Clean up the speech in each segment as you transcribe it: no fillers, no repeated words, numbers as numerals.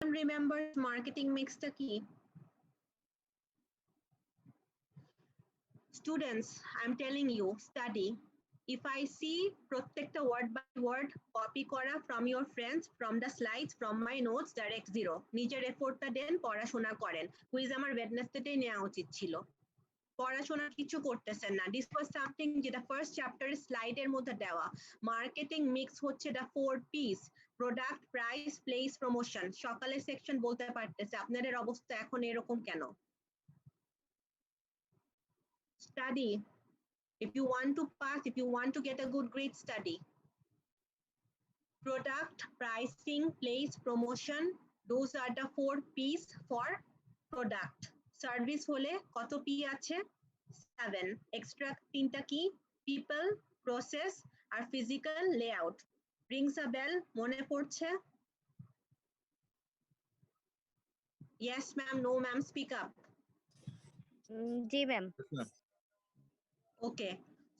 remember marketing mix টা কি? Students, I'm telling you, study. If I see প্রত্যেকটা word by word copy করা from your friends, from the slides, from my notes, direct zero. নিজের এফোর্টটা দেন, পড়াশোনা করেন। Quiz আমার ওয়েডনেসডেতেই নেওয়া উচিত ছিল। পড়াশোনা কিছু করতেছেন না। This was something যেটা ফার্স্ট চ্যাপ্টারের স্লাইডের মধ্যে দেওয়া। মার্কেটিং মিক্স হচ্ছে the 4 P's, product, price, place, promotion. সকালের সেকশন বলতে পারতেছে আপনাদের অবস্থা এখন এরকম কেন? Study. If you want to pass, if you want to get a good grade, study. Product, pricing, place, promotion, those are the 4 P's for product. Service হলে কত P আছে? 7. Extra 3টা কি? People, process, R physical layout. Rings a bell? মনে পড়ছে? Yes, ma'am. No, ma'am. Speak up. জি ma'am. Okay.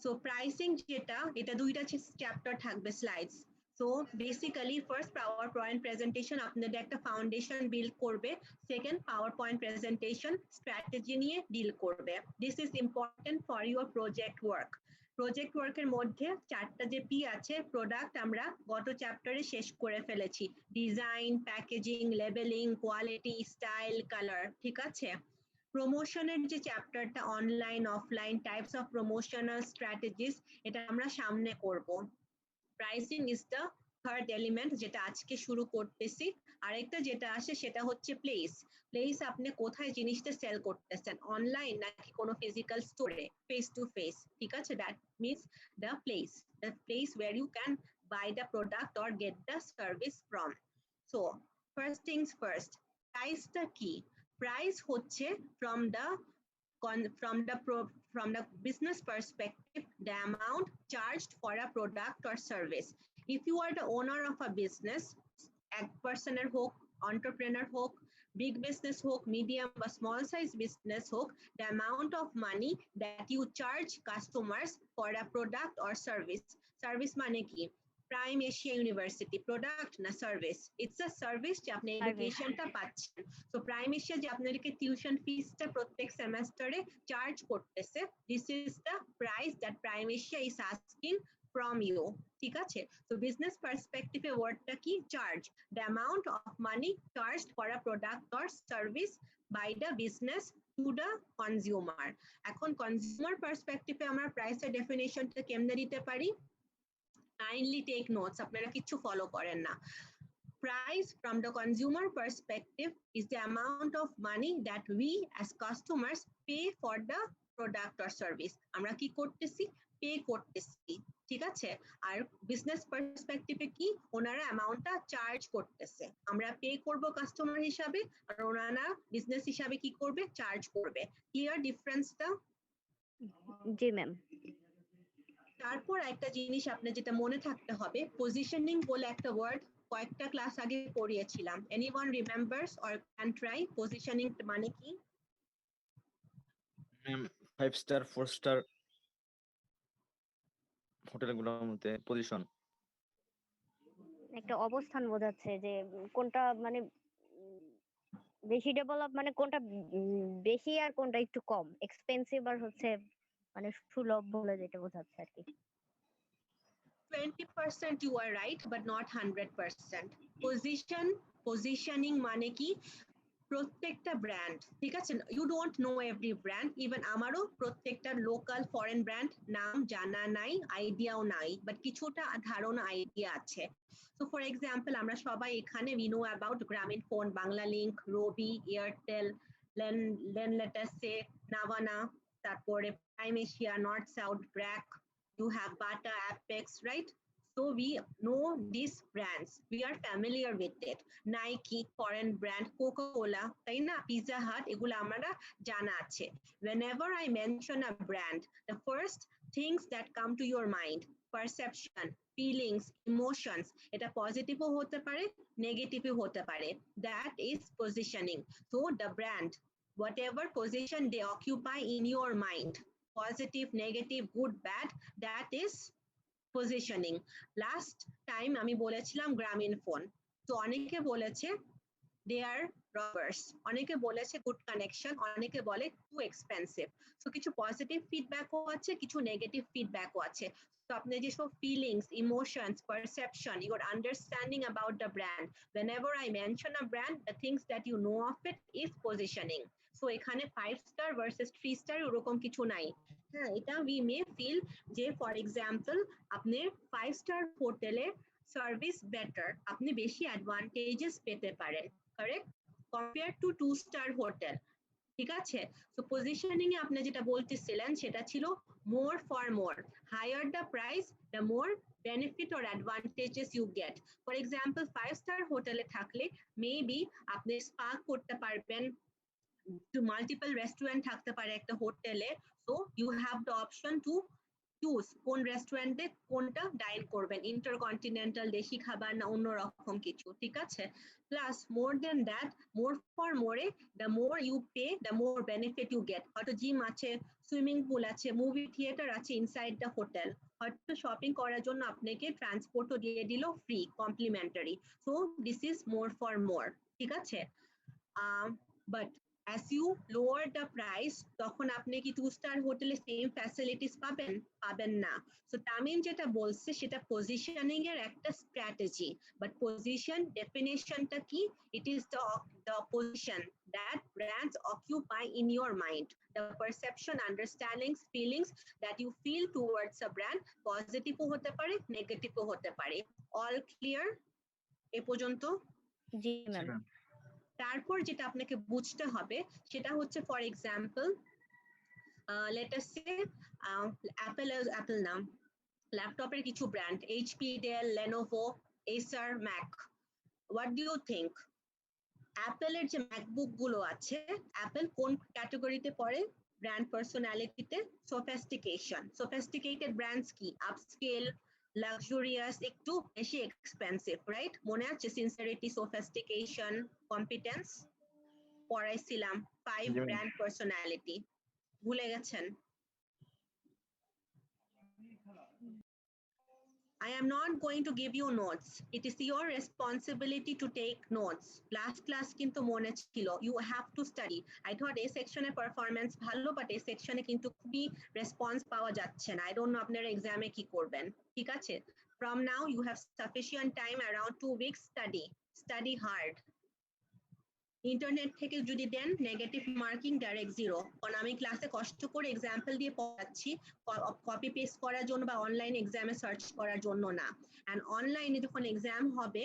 So pricing যেটা, এটা দুইটা চ্যাপ্টার থাকবে slides. So basically first PowerPoint presentation আপনাদের একটা foundation build করবে, second PowerPoint presentation strategy নিয়ে deal করবে. This is important for your project work. Project work এর মধ্যে চারটা যে P আছে, product আমরা গত চ্যাপ্টারে শেষ করে ফেলেছি। Design, packaging, labeling, quality, style, color, ঠিক আছে? প্রমোশনের যে চ্যাপ্টারটা online offline types of promotional strategies, এটা আমরা সামনে করব। Pricing is the third element, যেটা আজকে শুরু করতেছি। আরেকটা যেটা আসে সেটা হচ্ছে প্লেস। প্লেস আপনি কোথায় জিনিসটা সেল করতেছেন, অনলাইন নাকি কোনো ফিজিক্যাল স্টোরে, ফেস টু ফেস, ঠিক আছে? That means the place where you can buy the product or get the service from. So first things first, প্রাইসটা কি? Price হচ্ছে from the business perspective, the amount charged for a product or service. If you are the owner of a business, এক পার্সনের হোক, entrepreneur হোক, big business হোক, medium বা small size business হোক, the amount of money that you charge customers for a product or service. Service মানে কি? Prime Asia university product না সার্ভিস? ইটস আ সার্ভিস যে আপনি এডুকেশনটা পাচ্ছেন। সো প্রাইম এশিয়া যে আপনাদেরকে টিউশন ফিসটা প্রত্যেক সেমেস্টারে চার্জ করতেছে, this is the price that prime Asia is asking from you, ঠিক আছে? So business perspective এ ওয়ার্ডটা কি? Charge, the amount of money charged for a product or service by the business to the consumer. এখন consumer পার্সপেক্টিভে আমরা প্রাইসের ডেফিনেশনটা কেমনে দিতে পারি? Kindly take notes, আপনারা কিছু ফলো করেন না। Price from the consumer perspective is the amount of money that we as customers pay for the product or service. আমরা কি করতেছি? পে করতেছি, ঠিক আছে? আর বিজনেস পার্সপেক্টিভে কি? ওনারা অ্যামাউন্টটা চার্জ করতেছে, আমরা পে করব কাস্টমার হিসাবে, আর ওনারা বিজনেস হিসাবে কি করবে? চার্জ করবে। ক্লিয়ার ডিফারেন্সটা? জি ম্যাম। তারপর একটা জিনিস আপনি যেটা মনে থাকতে হবে, পজিশনিং বলে একটা ওয়ার্ড কয়েকটা ক্লাস আগে পড়িয়েছিলাম। Anyone remembers or can try? Positioning মানে কি? ম্যাম 5 স্টার 4 স্টার হোটেলগুলোর মধ্যে পজিশন, একটা অবস্থান বোঝাচ্ছে যে কোনটা মানে বেশি ডেভেলপ, মানে কোনটা বেশি আর কোনটা একটু কম, এক্সপেন্সিভ আর হচ্ছে মানে সুলভ বলে যেটা বোঝাচ্ছে আর কি। 20% you are right but not 100%. Positioning মানে কি? প্রত্যেকটা ব্র্যান্ড, ঠিক আছে? You don't know every brand, even আমারও প্রত্যেকটা লোকাল ফরেন ব্র্যান্ড নাম জানা নাই, আইডিয়াও নাই, বাট কিছুটা ধারণা আইডিয়া আছে। সো ফর এক্সাম্পল, আমরা সবাই এখানে উই নো অ্যাবাউট গ্রামীণ ফোন, বাংলা লিংক, রবি, এয়ারটেল, লেটাসে, নাভানা, তারপরে prime Asia, north south, BRAC, you have Bata, Apex, right? So we know these brands, we are familiar with it. Nike, foreign brand, Coca-Cola, তাই না? Pizza Hut, এগুলো আমরা জানা আছে। Whenever I mention a brand, the first things that come to your mind, perception, feelings, emotions, এটা পজিটিভও হতে পারে, নেগেটিভও হতে পারে, that is positioning. So the brand, whatever position they occupy in your mind, positive, negative, good, bad, that is positioning. Last time আমি বলেছিলাম গ্রামীণ phone, তো অনেকে বলেছে they are robbers. অনেকে বলেছে good connection, অনেকে বলে too expensive. So কিছু positive feedback ও আছে, কিছু negative feedback ও আছে। So আপনি যেসব feelings, emotions, perception, your understanding about the brand. Whenever I mention a brand, the things that you know of it is positioning. So এখানে 5 star versus 3 star ওরকম কিছু নাই। হ্যাঁ, এটা we may feel যে for example আপনি 5 star হোটেলে service better, আপনি বেশি অ্যাডভান্টেজেস পেতে পারেন, correct, compare to 2 star hotel. ঠিক আছে, তো পজিশনিং এ আপনি যেটা বলতেছিলেন সেটা ছিল more for more, higher the price the more benefit or advantages you get. For example 5 star হোটেলে থাকলে মেবি আপনি স্পা করতে পারবেন, to multiple restaurant থাকতে পারে একটা হোটেলে, so you have the option to choose কোন রেস্টুরেন্টে কোনটা ডাইন করবেন, ইন্টারকন্টিনেন্টাল দেশি খাবার না অন্য রকম কিছু, ঠিক আছে। Plus more than that, more for more, the more you pay the more benefit you get. হয়তো জিম আছে, সুইমিং পুল আছে, মুভি থিয়েটার আছে ইনসাইড দ্য হোটেল, হয়তো শপিং করার জন্য আপনাকে ট্রান্সপোর্টও দিয়ে দিল free complimentary. So this is more for more, ঠিক আছে। But as you lower the price, তখন আপনি কি 2 স্টার হোটেলে সেম ফ্যাসিলিটিস পাবেন? পাবেন না। সো তামিম যেটা বলছে সেটা পজিশনিং এর একটা স্ট্র্যাটেজি, বাট পজিশন ডেফিনেশনটা কি? It is the position that brands occupy in your mind, the perception, understandings, feelings that you feel towards a brand, পজিটিভও হতে পারে, নেগেটিভও হতে পারে। অল ক্লিয়ার এ পর্যন্ত? জি ম্যাম। তারপর যেটা আপনাকে বুঝতে হবে সেটা হচ্ছে for example let us say Apple নাম, ল্যাপটপের কিছু brand HP, Dell, Lenovo, Acer, Mac. What do you think অ্যাপেলের যে ম্যাকবুক গুলো আছে, অ্যাপেল কোন ক্যাটাগরিতে পড়ে? ব্র্যান্ড পার্সোনালিটিতে। সোফিস্টিকেশন, সোফিস্টিকেটেড ব্র্যান্ডস কি? আপস্কেল, লাক্সুরিয়াস, একটু বেশি এক্সপেন্সিভ, রাইট? মনে আছে সিনসিয়ারিটি, সোফিস্টিকেশন, কম্পিটেন্স পড়াইছিলাম, 5 ব্র্যান্ড পার্সোনালিটি, ভুলে গেছেন? I am not going to give you notes. It is your responsibility to take notes. Last class kintu mone chilo, you have to study. I thought a section e performance bhalo, but a section e kintu khubই response পাওয়া যাচ্ছে না। I don't know আপনারা exam এ কি করবেন, ঠিক আছে? From now you have sufficient time, around 2 weeks, study hard. Internet থেকে যদি দেন নেগেটিভ মার্কিং ডাইরেক্ট 0, কারণ আমি ক্লাসে কষ্ট করে এক্সাম্পল দিয়ে পড়াচ্ছি, কপি পেস্ট করার জন্য বা অনলাইন এক্সামে সার্চ করার জন্য না। এন্ড অনলাইনে যখন এক্সাম হবে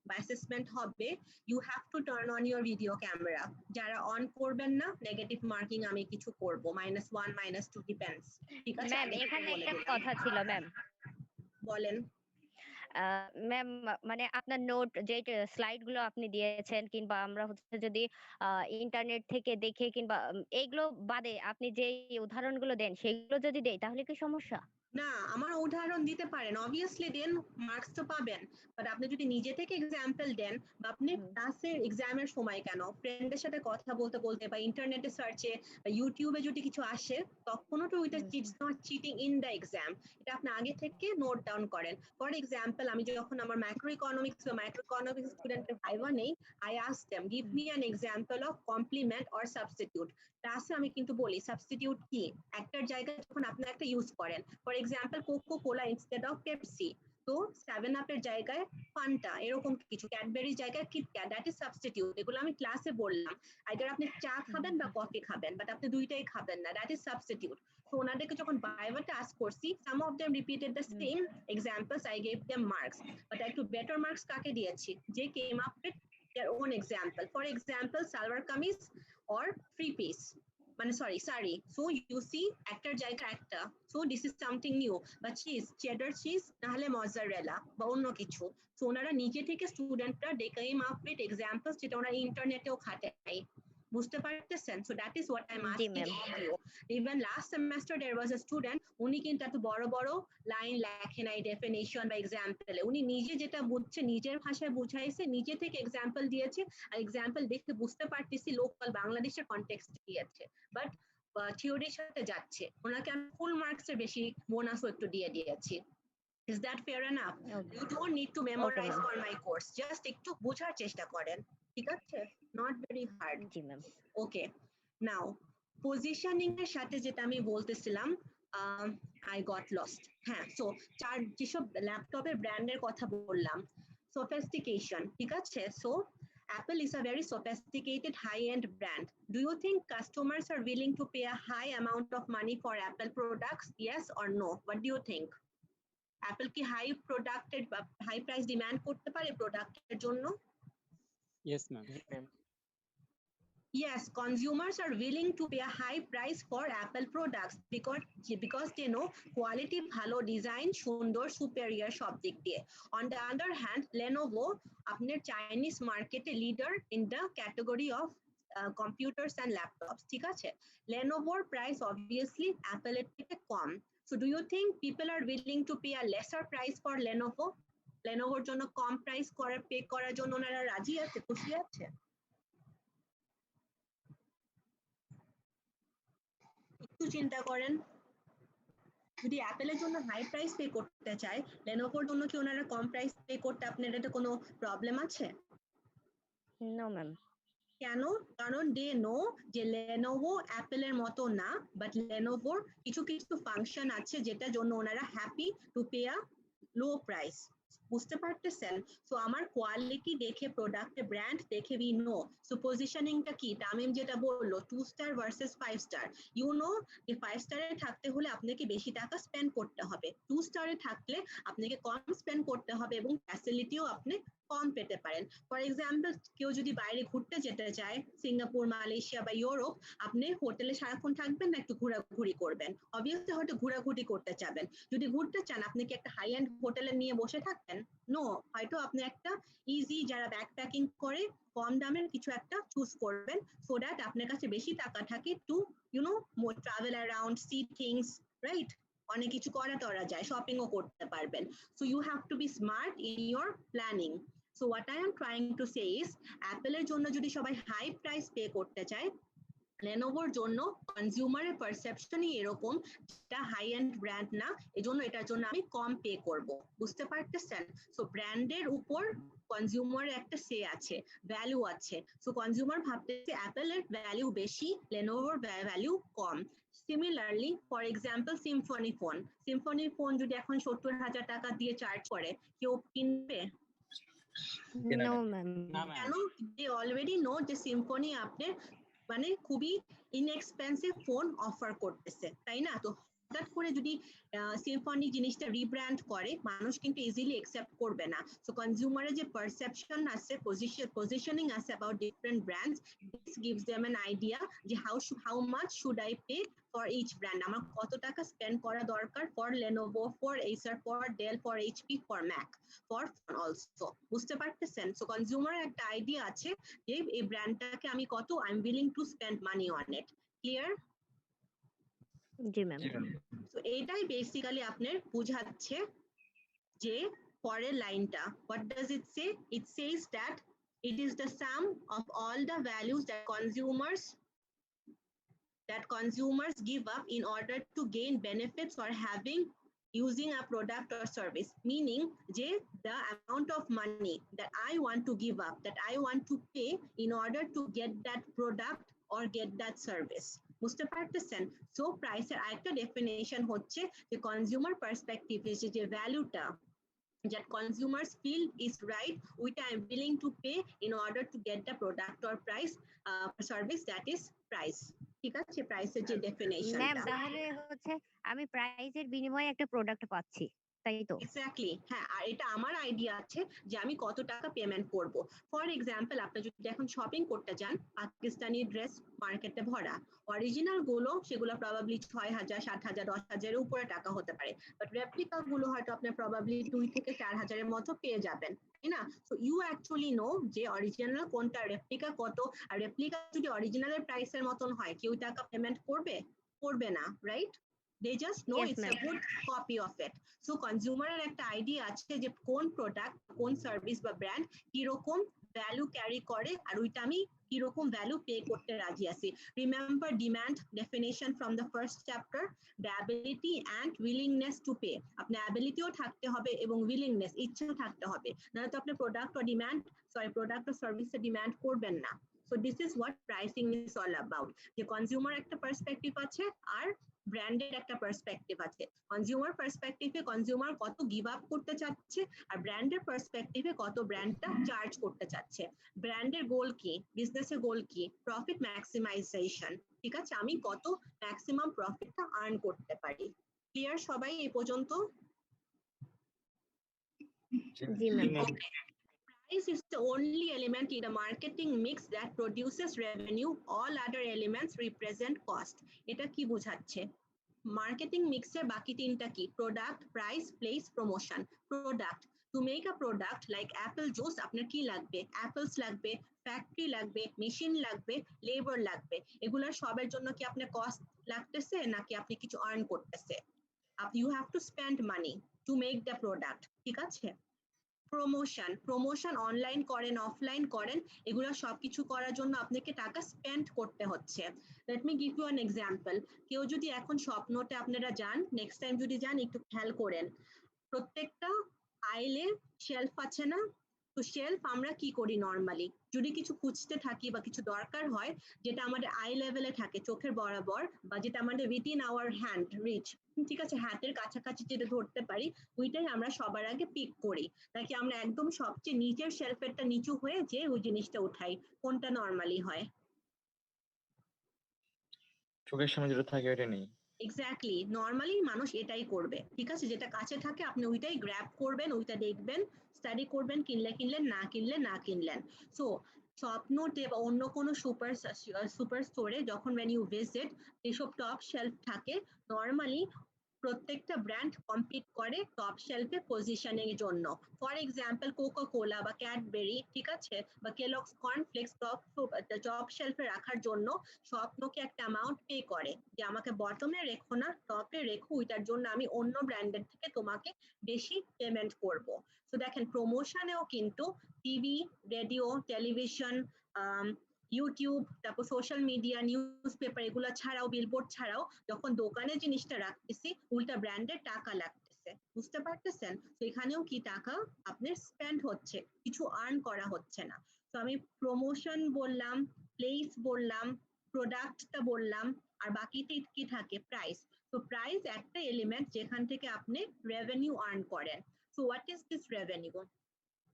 বা অ্যাসেসমেন্ট হবে, you have to turn on your video camera. যারা অন করবেন না, নেগেটিভ মার্কিং আমি কিছু করব, -1 -2 ডিপেন্ডস, ঠিক আছে? ম্যাম এখানে একটা কথা ছিল ম্যাম। বলেন। ম্যাম মানে আপনার নোট যে স্লাইড গুলো আপনি দিয়েছেন, কিংবা আমরা হচ্ছে যদি ইন্টারনেট থেকে দেখে কিংবা এইগুলো বাদে আপনি যে উদাহরণগুলো দেন সেগুলো যদি দেই তাহলে কি সমস্যা? না, আমার উদাহরণ দিতে পারেন, অবভিয়াসলি দেন, মার্কস তো পাবেন। বাট আপনি যদি নিজে থেকে এক্সাম্পল দেন, বা আপনি ক্লাসের এক্সামের সময় কেন ফ্রেন্ডের সাথে কথা বলতে বলতে বা ইন্টারনেটে সার্চে বা ইউটিউবে যদি কিছু আসে, তখনও তো ওইটা it's not cheating in the exam. এটা আপনি আগে থেকে নোট ডাউন করেন। ফর এক্সাম্পল আমি যখন আমার ম্যাক্রো ইকোনমিক্স বা মাইক্রো ইকোনমিক্স স্টুডেন্টের ভাইভা নেই, I ask them give me an example of compliment or substitute. ক্লাসে আমি কিন্তু বলি সাবস্টিটিউট কি, একটার জায়গায় যখন আপনি একটা ইউজ করেন, for example Coca Cola instead of Pepsi, তো 7 আপের জায়গায় ফান্টা, এরকম কিছু, ক্যাডবেরির জায়গায় কিটক্যাট, দ্যাট ইজ সাবস্টিটিউট। এগুলো আমি ক্লাসে বললাম। আইদার আপনি চা খাবেন বা কফি খাবেন, বাট আপনি দুইটাই খাবেন না, দ্যাট ইজ সাবস্টিটিউট। তো ওনাদেরকে যখন ভাইভাতে আস্ক করছি, some of them repeated the same examples, I gave them marks. But একটু বেটার মার্কস কাকে দিয়েছি? যে came up with their own example. For example, salwar kameez or three piece, মানে sorry sari. So you see একটার জায়গা একটা, so this is something new. বা cheese, cheddar cheese নাহলে মজারেলা বা অন্য কিছু। সো ওনারা নিজে থেকে স্টুডেন্টরা they came up with examples যেটা ওনারা ইন্টারনেটেও খাটে নাই। বুঝতে পারতেছেন? So that is what I am asking of you. Even last semester there was a student, উনি কিন্তু এত বড় বড় লাইন লেখে নাই ডেফিনেশন বা এক্সাম্পলে, উনি নিজে যেটা বুঝছে নিজের ভাষায় বুঝাইছে, নিজে থেকে এক্সাম্পল দিয়েছে, আর এক্সাম্পল দেখে বুঝতে পারতেছি লোকাল বাংলাদেশের কনটেক্সট দিয়েছে, বাট থিওরির সাথে যাচ্ছে। ওনাকে আমি ফুল মার্কসের বেশি বোনাসও একটু দিয়ে দিয়েছি। Is that fair enough? You don't need to memorize for my course, just একটু বোঝার চেষ্টা করেন, ঠিক আছে, not very hard. G ma'am. Okay, now positioning এর সাথে যেটা আমি বলতেছিলাম, আই গট লস্ট। হ্যাঁ, সো যেসব ল্যাপটপের ব্র্যান্ডের কথা বললাম, sophistication, ঠিক আছে। So Apple is a very sophisticated high-end brand. Do you think customers are willing to pay a high amount of money for Apple products? Yes or no? What do you think? Apple কি high প্রোডাক্টের বা high price demand করতে পারে প্রোডাক্টের জন্য? Yes, ma'am. Yes, consumers are willing to pay a high price for Apple products because they know quality ভালো, design সুন্দর, superior সব দিক দিয়ে। On the other hand, Lenovo আপনার চাইনিজ মার্কেটে leader in the category of computers and laptops, ঠিক আছে। Lenovoর price obviously Apple এর থেকে কম। So do you think people are willing to pay a lesser price for Lenovo? Lenovoর জন্য কম price pay করার জন্য ওনারা রাজি আছে, খুশি আছে? একটু চিন্তা করেন, যদি অ্যাপেলের জন্য হাই প্রাইস পে করতে চায়, লেনোভোর জন্য কি ওনারা কম প্রাইস পে করতে আপনার এটা কোনো প্রবলেম আছে? No ma'am. কেন? কারণ দে নো যে লেনোভো অ্যাপেলের মতো না, বাট লেনোভোর কিছু কিছু ফাংশন আছে যেটার জন্য ওনারা happy to pay a low price. বুঝতে পারতেছেন? সো আমার কোয়ালিটি দেখে, প্রোডাক্টের ব্র্যান্ড দেখে উই নো। সো পজিশনিংটা কি, তামিম যেটা বললো 2 star versus 5 star, you know যে 5 স্টারে থাকতে হলে আপনাকে বেশি টাকা স্পেন্ড করতে হবে, 2 স্টারে থাকলে আপনাকে কম স্পেন্ড করতে হবে এবং ফ্যাসিলিটিও আপনি কম পেতে পারেন। ফর এক্সাম্পল, কেউ যদি বাইরে ঘুরতে যেতে চায়, সিঙ্গাপুর, মালয়েশিয়া বা ইউরোপ, আপনি হোটেলে সারাক্ষণ থাকবেন না একটু ঘোরাঘুরি করবেন? অবভিয়াসলি হয়তো ঘোরাঘুরি করতে চাবেন। যদি ঘুরতে চান, আপনি কি একটা হাই এন্ড হোটেলে নিয়ে বসে থাকবেন? নো, হয়তো আপনি একটা ইজি, যারা ব্যাকপ্যাকিং করে কম দামের কিছু একটা চুজ করবেন, সো দ্যাট আপনার কাছে বেশি টাকা থাকে to more travel around, see things, right? অনেক কিছু করা যায়, শপিংও করতে পারবেন। So you have to be smart in your planning. So what I am trying to say is, Apple এর জন্য যদি সবাই হাই প্রাইস পে করতে চায়, লেনোভোর জন্য কনজিউমারের পারসেপশনই এরকম, যেটা হাই এন্ড ব্র্যান্ড না, এজন্য এটার জন্য আমি কম পে করব। বুঝতে পারতেছেন? সো ব্র্যান্ডের উপর কনজিউমারের একটা সে আছে, ভ্যালু আছে। সো কনজিউমার ভাবতেছে অ্যাপেলের ভ্যালু বেশি, লেনোভোর ভ্যালু কম। Similarly, for example, Symphony phone যদি এখন 70,000 টাকা দিয়ে চার্জ করে, কেউ কিনবে? No ma'am. কেন? দে অলরেডি নো যে সিম্ফনি আপনার মানে খুবই ইনএক্সপেন্সিভ ফোন অফার করতেছে, তাই না? তো হঠাৎ করে যদি সিম্ফনি জিনিসটা রিব্র্যান্ড করে, মানুষ কিন্তু ইজিলি অ্যাকসেপ্ট করবে না। সো কনজিউমারের যে পারসেপশন আছে, পজিশনিং আছে about different brands, this gives them an idea যে how much should I pay for each brand, আমার কত টাকা স্পেন্ড করা দরকার for Lenovo, for Acer, for Dell, for HP, for Mac, for phone also. বুঝতে পারতেছেন? So কনজিউমারের একটা idea আছে যে এই ব্র্যান্ডটাকে আমি কত I am willing to spend money on it. Clear? জি ম্যাম। তো এইটাই বেসিক্যালি আপনার বুঝাচ্ছে যে পরের লাইনটা, what does it say? It says that it is the sum of all the values that consumers give up in order to gain benefits or having using a product or service, meaning যে the amount of money that I want to give up, that I want to pay in order to get that product or get that service. বুঝতে পারতেছেন? So প্রাইসের আরেকটা definition হচ্ছে যে consumer perspective, যে ভ্যালুটা that consumers feel is right, which I am willing to pay in order to get the product or service, that is price. ঠিক আছে? প্রাইসের যে ম্যাম, ডেফিনেশনটা, তাহলে হচ্ছে আমি প্রাইজের বিনিময়ে একটা প্রোডাক্ট পাচ্ছি, তাই তো? এক্স্যাক্টলি। হ্যাঁ, আর এটা আমার আইডিয়া আছে যে আমি কত টাকা পেমেন্ট করব। ফর এক্সাম্পল, আপনি যদি এখন শপিং করতে যান, পাকিস্তানি ড্রেস মার্কেটে ভরা, অরিজিনাল গুলো সেগুলো প্রবাবলি 6,000, 7,000, 10,000 এর উপরে টাকা হতে পারে, বাট রেপ্লিকা গুলো হয়তো আপনি প্রবাবলি 2 থেকে 4,000 এর মতো পেয়ে যাবেন, তাই না? সো ইউ অ্যাকচুয়ালি নো যে অরিজিনাল কোনটা, রেপ্লিকা কত। আর রেপ্লিকা যদি অরিজিনালের প্রাইসের মতন হয়, কেউ টাকা পেমেন্ট করবে না, right? They just know Yes, it's a ma'am. good copy of it. So কনজিউমারের একটা আইডিয়া আছে যে কোন প্রোডাক্ট, কোন সার্ভিস বা ব্র্যান্ড কিরকম ভ্যালু ক্যারি করে, আর ওইটা আমি কিরকম ভ্যালু পে করতে রাজি আছি। Remember demand definition from the first chapter, the ability and willingness to pay. আপনার অ্যাবিলিটিও থাকতে হবে এবং উইলিংনেস, ইচ্ছা থাকতে হবে, নাহলে তো আপনি প্রোডাক্ট ও সার্ভিসের ডিমান্ড করবেন না। So this is what pricing is all about, যে কনজিউমার একটা পার্সপেক্টিভ আছে আর ব্র্যান্ডের একটা পার্সপেক্টিভ আছে। কনজিউমার পার্সপেক্টিভে কনজিউমার কত গিভ আপ করতে চাচ্ছে, আর ব্র্যান্ডের পার্সপেক্টিভে কত ব্র্যান্ডটা চার্জ করতে চাচ্ছে। ব্র্যান্ডের গোল কি, বিজনেসের গোল কি, প্রফিট ম্যাক্সিমাইজেশন। ঠিক আছে, আমি কত ম্যাক্সিমাম প্রফিটটা আর্ন করতে পারি। ক্লিয়ার সবাই এই পর্যন্ত? জি ma'am. Okay. Price is the only element in the marketing mix that produces revenue. All other elements represent cost. এটা কি বোঝাচ্ছে? মার্কেটিং মিক্সের বাকি তিনটা কি? Product, price, place, promotion. Product, to make a product like Apple juice আপনার কি লাগবে? অ্যাপেলস লাগবে, ফ্যাক্টরি লাগবে, মেশিন লাগবে, লেবার লাগবে। এগুলোর সবের জন্য কি আপনার কস্ট লাগতেছে নাকি আপনি কিছু আর্ন করতেছে? You have to spend money to make the product. ঠিক আছে। প্রমোশন অনলাইন করেন, অফলাইন করেন, এগুলো সবকিছু করার জন্য আপনাকে টাকা স্পেন্ড করতে হচ্ছে। Let me give you an example. কেউ যদি এখন স্বপ্নতে আপনারা যান, নেক্সট টাইম যদি যান একটু খেয়াল করেন, প্রত্যেকটা আইলে শেলফ আছে না? তো শেলফ আমরা কি করি নর্মালি, যদি কিছু খুঁজতে থাকি বা কিছু দরকার হয় যেটা আমাদের আই লেভেলে থাকে, চোখের বরাবর, বা যেটা আমাদের উইদিন আওয়ার হ্যান্ড রিচ, ঠিক আছে, হাতের কাছাকাছি যেটা ধরতে পারি, ওইটাই আমরা সবার আগে পিক করি, নাকি আমরা একদম সবচেয়ে নিচের শেলফেরটা নিচু হয়ে যে ওই জিনিসটা উঠাই? কোনটা নর্মালি হয়? চোখের সামনে যেটা থাকে ওটা নেই। এক্স্যাক্টলি, নর্মালি মানুষ এটাই করবে। ঠিক আছে, যেটা কাছে থাকে আপনি ওইটাই গ্র্যাব করবেন, ওইটা দেখবেন, স্টাডি করবেন, কিনলে কিনলেন, না কিনলে না কিনলেন। সো স্বপ্নতে বা অন্য কোনো সুপার স্টোরে যখন when you visit, এসব টপ শেলফ থাকে, নর্মালি প্রত্যেকটা ব্র্যান্ড কম্পিট করে টপ শেলফে পজিশনিং এর জন্য। ফর এক্সাম্পল কোকা কোলা বা ক্যাডবেরি, ঠিক আছে, বা কেলগস কর্নফ্লেক্স টপ শেলফে রাখার জন্য স্বপ্নকে একটা অ্যামাউন্ট পে করে, যে আমাকে বটমে রেখো না, টপে রেখো, ওইটার জন্য আমি অন্য ব্র্যান্ডের থেকে তোমাকে বেশি পেমেন্ট করব। তো দেখেন প্রমোশনেও কিন্তু টিভি, রেডিও, টেলিভিশন, ইউটিউব, তারপর সোশ্যাল মিডিয়া, নিউজ পেপার, এগুলো ছাড়াও, বিলবোর্ড ছাড়াও যখন দোকানে জিনিসটা রাখতেছি, উল্টা ব্র্যান্ডের টাকা লাগতেছে। বুঝতে পারতেছেন? তো এখানেও কি টাকা আপনার স্পেন্ড হচ্ছে, কিছু আর্ন করা হচ্ছে না। তো আমি প্রমোশন বললাম, প্লেস বললাম, প্রোডাক্টটা বললাম, আর বাকিতে কি থাকে? প্রাইস। তো প্রাইস একটা এলিমেন্ট যেখান থেকে আপনি রেভিনিউ আর্ন করেন। So what is this revenue?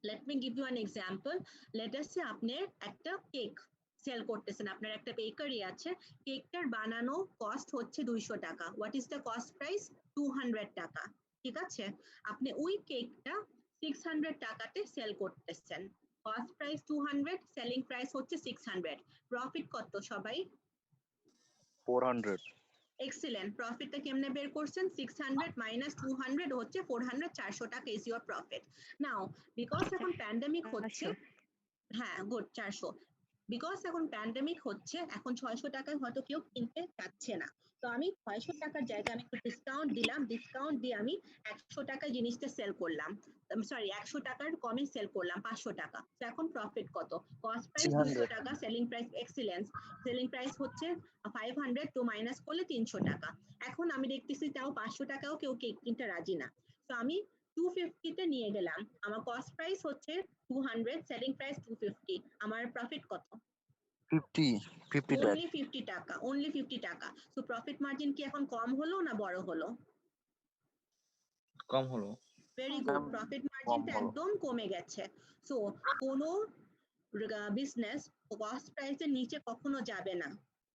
Let me give you an example. Let us say আপনি একটা কেক সেল করতেছেন, আপনার একটা বেকারি আছে, কেকটার বানানো কস্ট হচ্ছে 200 টাকা। What is the cost price? 200 টাকা। ঠিক আছে, আপনি ওই কেকটা 600 টাকাতে সেল করতেছেন। কস্ট প্রাইস 200, সেলিং প্রাইস হচ্ছে 600। প্রফিট কত সবাই? 400. এক্সিলেন্ট। প্রফিটটা কেমনে বের করছেন? 600 মাইনাস 200 হচ্ছে 400, 400 টাকা is your profit. Now because এখন প্যান্ডেমিক হচ্ছে, হ্যাঁ গুড, 400। বিকজ এখন প্যান্ডেমিক হচ্ছে, এখন 600 টাকায় হয়তো কেউ কিনতে চাচ্ছে না, তো আমি 600 টাকার জায়গায় আমি একটু ডিসকাউন্ট দিলাম, ডিসকাউন্ট দিয়ে আমি 100 টাকায় জিনিসটা সেল করলাম, সরি 100 টাকার কমে সেল করলাম 500 টাকা। তো এখন প্রফিট কত? কস্ট প্রাইস 200 টাকা, selling price, excellence, selling price হচ্ছে 500, তো মাইনাস করলে 300 টাকা। এখন আমি দেখতেছি তাও 500 টাকাও কেউ কেক কিনতে রাজি না, তো আমি 250 তে নিয়ে গেলাম, আমার কস্ট প্রাইস হচ্ছে 200, সেলিং প্রাইস 250, আমার প্রফিট কত? 50 lakh. only 50 টাকা, only 50 টাকা। সো প্রফিট মার্জিন কি এখন কম হলো না বড় হলো? কম হলো। ভেরি গুড, প্রফিট মার্জিনটা হলো। একদম কমে গেছে। সো কোনো বিজনেস কস্ট প্রাইসের নিচে কখনো যাবে না,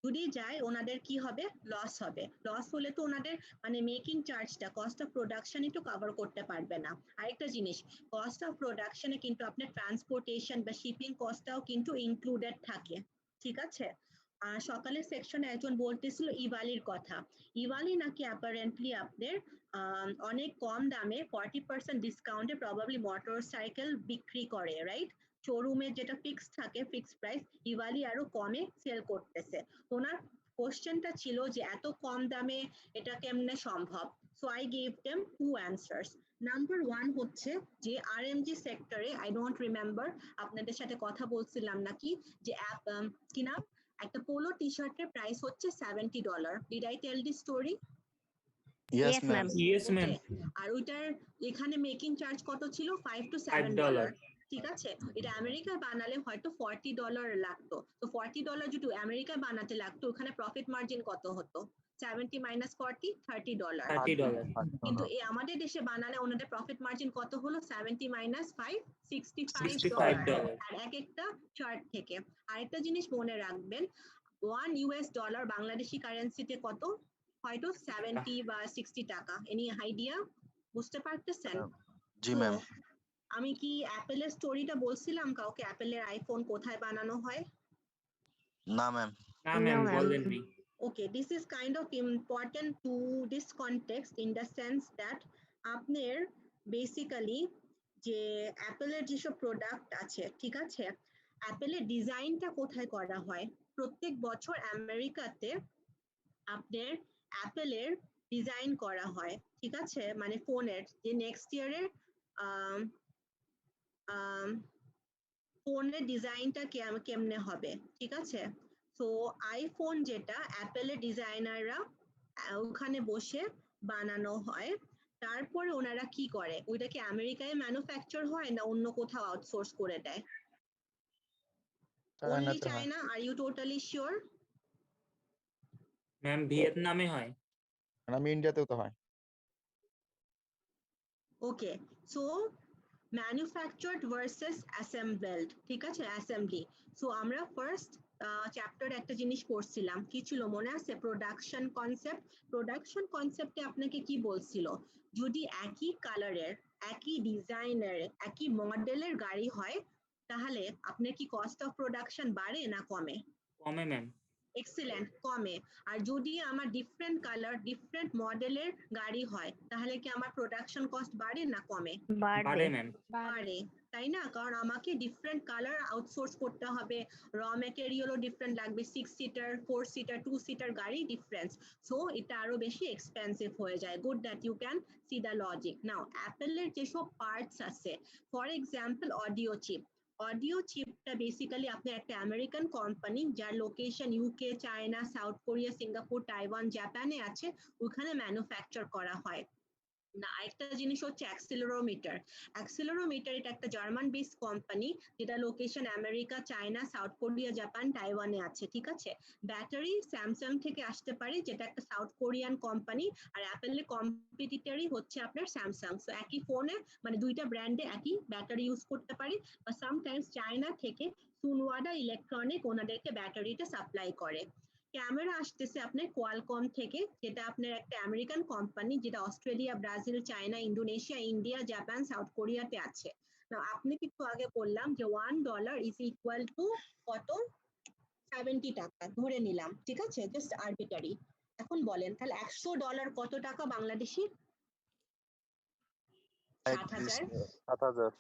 যদি যায় ওনাদের কি হবে? লস হবে। লস হলে তো ওনাদের মানে মেকিং চার্জটা, কস্ট অফ প্রোডাকশন একটু কভার করতে পারবে না। আরেকটা জিনিস, কস্ট অফ প্রোডাকশনে কিন্তু আপনার ট্রান্সপোর্টেশন বা শিপিং কস্টটাও কিন্তু ইনক্লুডেড থাকে। ঠিক আছে, সকালের সেকশনে একজন বলতেছিল ইভালির কথা। ইভালি নাকি অ্যাপারেন্টলি আপনার অনেক কম দামে 40% ডিসকাউন্টে প্রবাবলি মোটরসাইকেল বিক্রি করে, রাইট? শোরুমে যেটা ফিক্স থাকে, ফিক্স প্রাইস, ইভালি আরো কমে সেল করতেছে। ওনার কোশ্চেনটা ছিল যে এত কম দামে এটা কেমনে সম্ভব? So I gave them to answers. Number one হচ্ছে যে আরএমজি সেক্টরে আই ডোন্ট রিমেম্বার আপনাদের সাথে কথা বলছিলাম নাকি যে কি নাম একটা পোলো টি শার্টের প্রাইস হচ্ছে $70. Did I tell the story? Yes, Yes, ma'am. ma'am. Yes, okay, ma'am. আর ওইটার এখানে মেকিং চার্জ কত ছিল? $5 to $5. $7. ঠিক আছে, এটা আমেরিকায় বানালে হয়তো $40 লাগতো। তো $40 যদি আমেরিকায় বানাতে লাগতো, ওখানে প্রফিট মার্জিন কত হতো? 70 minus 40, $30. $30. কিন্তু এই আমাদের দেশে বানালে ওনাদের প্রফিট মার্জিন কত হলো? 70 minus 5, $65. $65. আর এক একটা চার্ট থেকে। আরেকটা জিনিস মনে রাখবেন, $1 বাংলাদেশি কারেন্সিতে কত? হয়তো 70 বা 60 টাকা। Any idea? বুঝতে পারতেছেন? জি তো ম্যাম। আমি কি অ্যাপেলের স্টোরিটা বলছিলাম কাউকে অ্যাপেলের আইফোন কোথায় বানানো হয়? না ম্যাম। না No, ম্যাম ma'am. বলেননি। Okay, this is kind of important to this context in the sense that আপনার basically যে অ্যাপেলের যেসব প্রোডাক্ট আছে, ঠিক আছে, অ্যাপেলের ডিজাইনটা কোথায় করা হয়? প্রত্যেক বছর আমেরিকাতে আপনার অ্যাপেলের ডিজাইন করা হয়, ঠিক আছে, মানে ফোনের যে নেক্সট ইয়ারের ফোনের ডিজাইনটা কেমনে হবে, ঠিক আছে। তো আইফোন যেটা অ্যাপেলের ডিজাইনাররা ওখানে বসে বানানো হয়, তারপরে ওনারা কি করে, ওইটা কি আমেরিকায় ম্যানুফ্যাকচার হয় না অন্য কোথাও আউটসোর্স করে দেয়? Only China? Are you totally sure? Ma'am ভিয়েতনামে হয়। আমি ইন্ডিয়াতেও তো হয়। Okay, so manufactured versus assembled, ঠিক আছে, অ্যাসেম্বলি। সো আমরা ফার্স্ট চ্যাপ্টার একটা জিনিস পড়ছিলাম, কি ছিল মনে আছে? Production concept. প্রোডাকশন কনসেপ্টে আপনাকে কি বলছিল? যদি একই কালারের, একই ডিজাইনের, একই মডেলের গাড়ি হয়, তাহলে আপনার কি কস্ট অফ প্রোডাকশন বাড়ে না কমে? কমে ম্যাম। এক্সিলেন্ট, কমে। আর যদি আমার ডিফারেন্ট কালার, ডিফারেন্ট মডেলের গাড়ি হয়, তাহলে কি আমার প্রোডাকশন কস্ট বাড়ে না কমে? বাড়ে বাড়বে। ম্যাম। বাড়ে, তাই না? কারণ আমাকে ডিফারেন্ট কালার আউটসোর্স করতে হবে, র মেটেরিয়ালও ডিফারেন্ট লাগবে, 6 সিটার, 4 সিটার, 2 সিটার গাড়ি ডিফারেন্স, সো এটা আরো বেশি এক্সপেন্সিভ হয়ে যায়। Good that you can see the logic. Now অ্যাপেলের যেসব পার্টস আছে, for example audio chip. Audio চিপটা বেসিক্যালি আপনার একটা আমেরিকান কোম্পানি যার location UK, China, South Korea, Singapore, Taiwan, জাপানে আছে, ওখানে ম্যানুফ্যাকচার করা হয়। না, আরেকটা জিনিস হচ্ছে অ্যাক্সিলারোমিটার। অ্যাক্সিলারোমিটার এটা একটা জার্মান বেস কোম্পানি, যেটা location America, China, South Korea, Japan, তাইওয়ানে আছে, ঠিক আছে। ব্যাটারি স্যামসাং থেকে আসতে পারে, যেটা একটা সাউথ কোরিয়ান কোম্পানি, আর অ্যাপেলের কম্পিটিটরই হচ্ছে আপনার স্যামসাং। সো একই ফোনে মানে দুইটা ব্র্যান্ডে একই ব্যাটারি ইউজ করতে পারি, বা সামটাইমস চায়না থেকে সুনওয়াডা ইলেকট্রনিক ওনাদেরকে ব্যাটারিটা সাপ্লাই করে। ক্যামেরা আসতেছে আপনার কোয়ালকম থেকে, যেটা আপনার একটা আমেরিকান কোম্পানি, যেটা Australia, Brazil, China, Indonesia, India, Japan, south কোরিয়াতে আছে। না, আপনি কিন্তু আগে বললাম যে $1 ইজ ইকুয়াল টু কত? 70 টাকা ধরে নিলাম, ঠিক আছে, জাস্ট আরবিটারি। এখন বলেন তাহলে $100 কত টাকা বাংলাদেশি? 7,000। 7,000।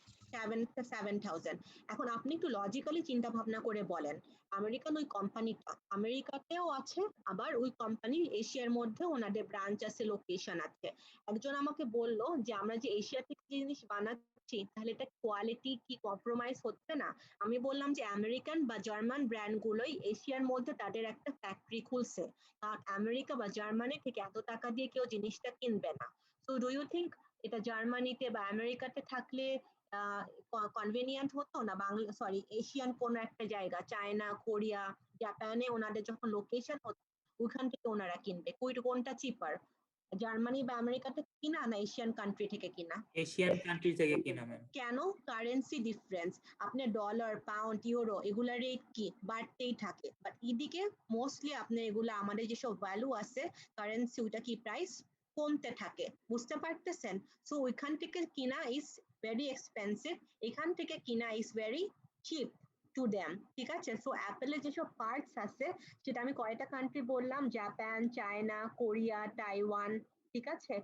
7,000। এখন আপনি একটু লজিক্যালি চিন্তা ভাবনা করে বলেন, আমেরিকান ওই কোম্পানিটা আমেরিকাতেও আছে, আবার ওই কোম্পানির এশিয়ার মধ্যে ওনাদের ব্রাঞ্চ আছে, লোকেশন আছে। একজন আমাকে বলল যে আমরা যে এশিয়া থেকে জিনিস বানাচ্ছি, তাহলে এটা কোয়ালিটি কি কম্প্রোমাইজ হচ্ছে না? আমি বললাম যে আমেরিকান বা জার্মান ব্র্যান্ড গুলোই এশিয়ার মধ্যে তাদের একটা ফ্যাক্টরি খুলছে, কারণ আমেরিকা বা জার্মানি থেকে এত টাকা দিয়ে কেউ জিনিসটা কিনবে না। সো ডু ইউ থিঙ্ক এটা জার্মানিতে বা আমেরিকাতে থাকলে কনভেনিয়েন্ট হতো না? বাংলা সরি এশিয়ান কোন একটা জায়গা, চায়না, কোরিয়া, জাপানে ওনাদের যখন লোকেশন হতো, ওখান থেকে ওনারা কিনবে। কোনটা চিপার, জার্মানি বা আমেরিকা থেকে কিনা না এশিয়ান কান্ট্রি থেকে কিনা? এশিয়ান কান্ট্রি থেকে কিনা ম্যাম। কেন? Currency difference. আপনি ডলার, পাউন্ড, ইউরো এগুলার রেট কি বাড়তেই থাকে, বাট এদিকে মোস্টলি আপনি এগুলা আমাদের যেসব ভ্যালু আছে কারেন্সি, ওইটা কি প্রাইস কমতে থাকে, বুঝতে পারতেছেন? সো ওইখান থেকে কিনা ইজ ভেরি এক্সপেন্সিভ, এখান থেকে কিনা is very chip to them, ঠিক আছে। সো অ্যাপেলের যেসব পার্টস আছে, সেটা আমি কয়টা কান্ট্রি বললাম, জাপান, চায়না, কোরিয়া, তাইওয়ান, ঠিক আছে,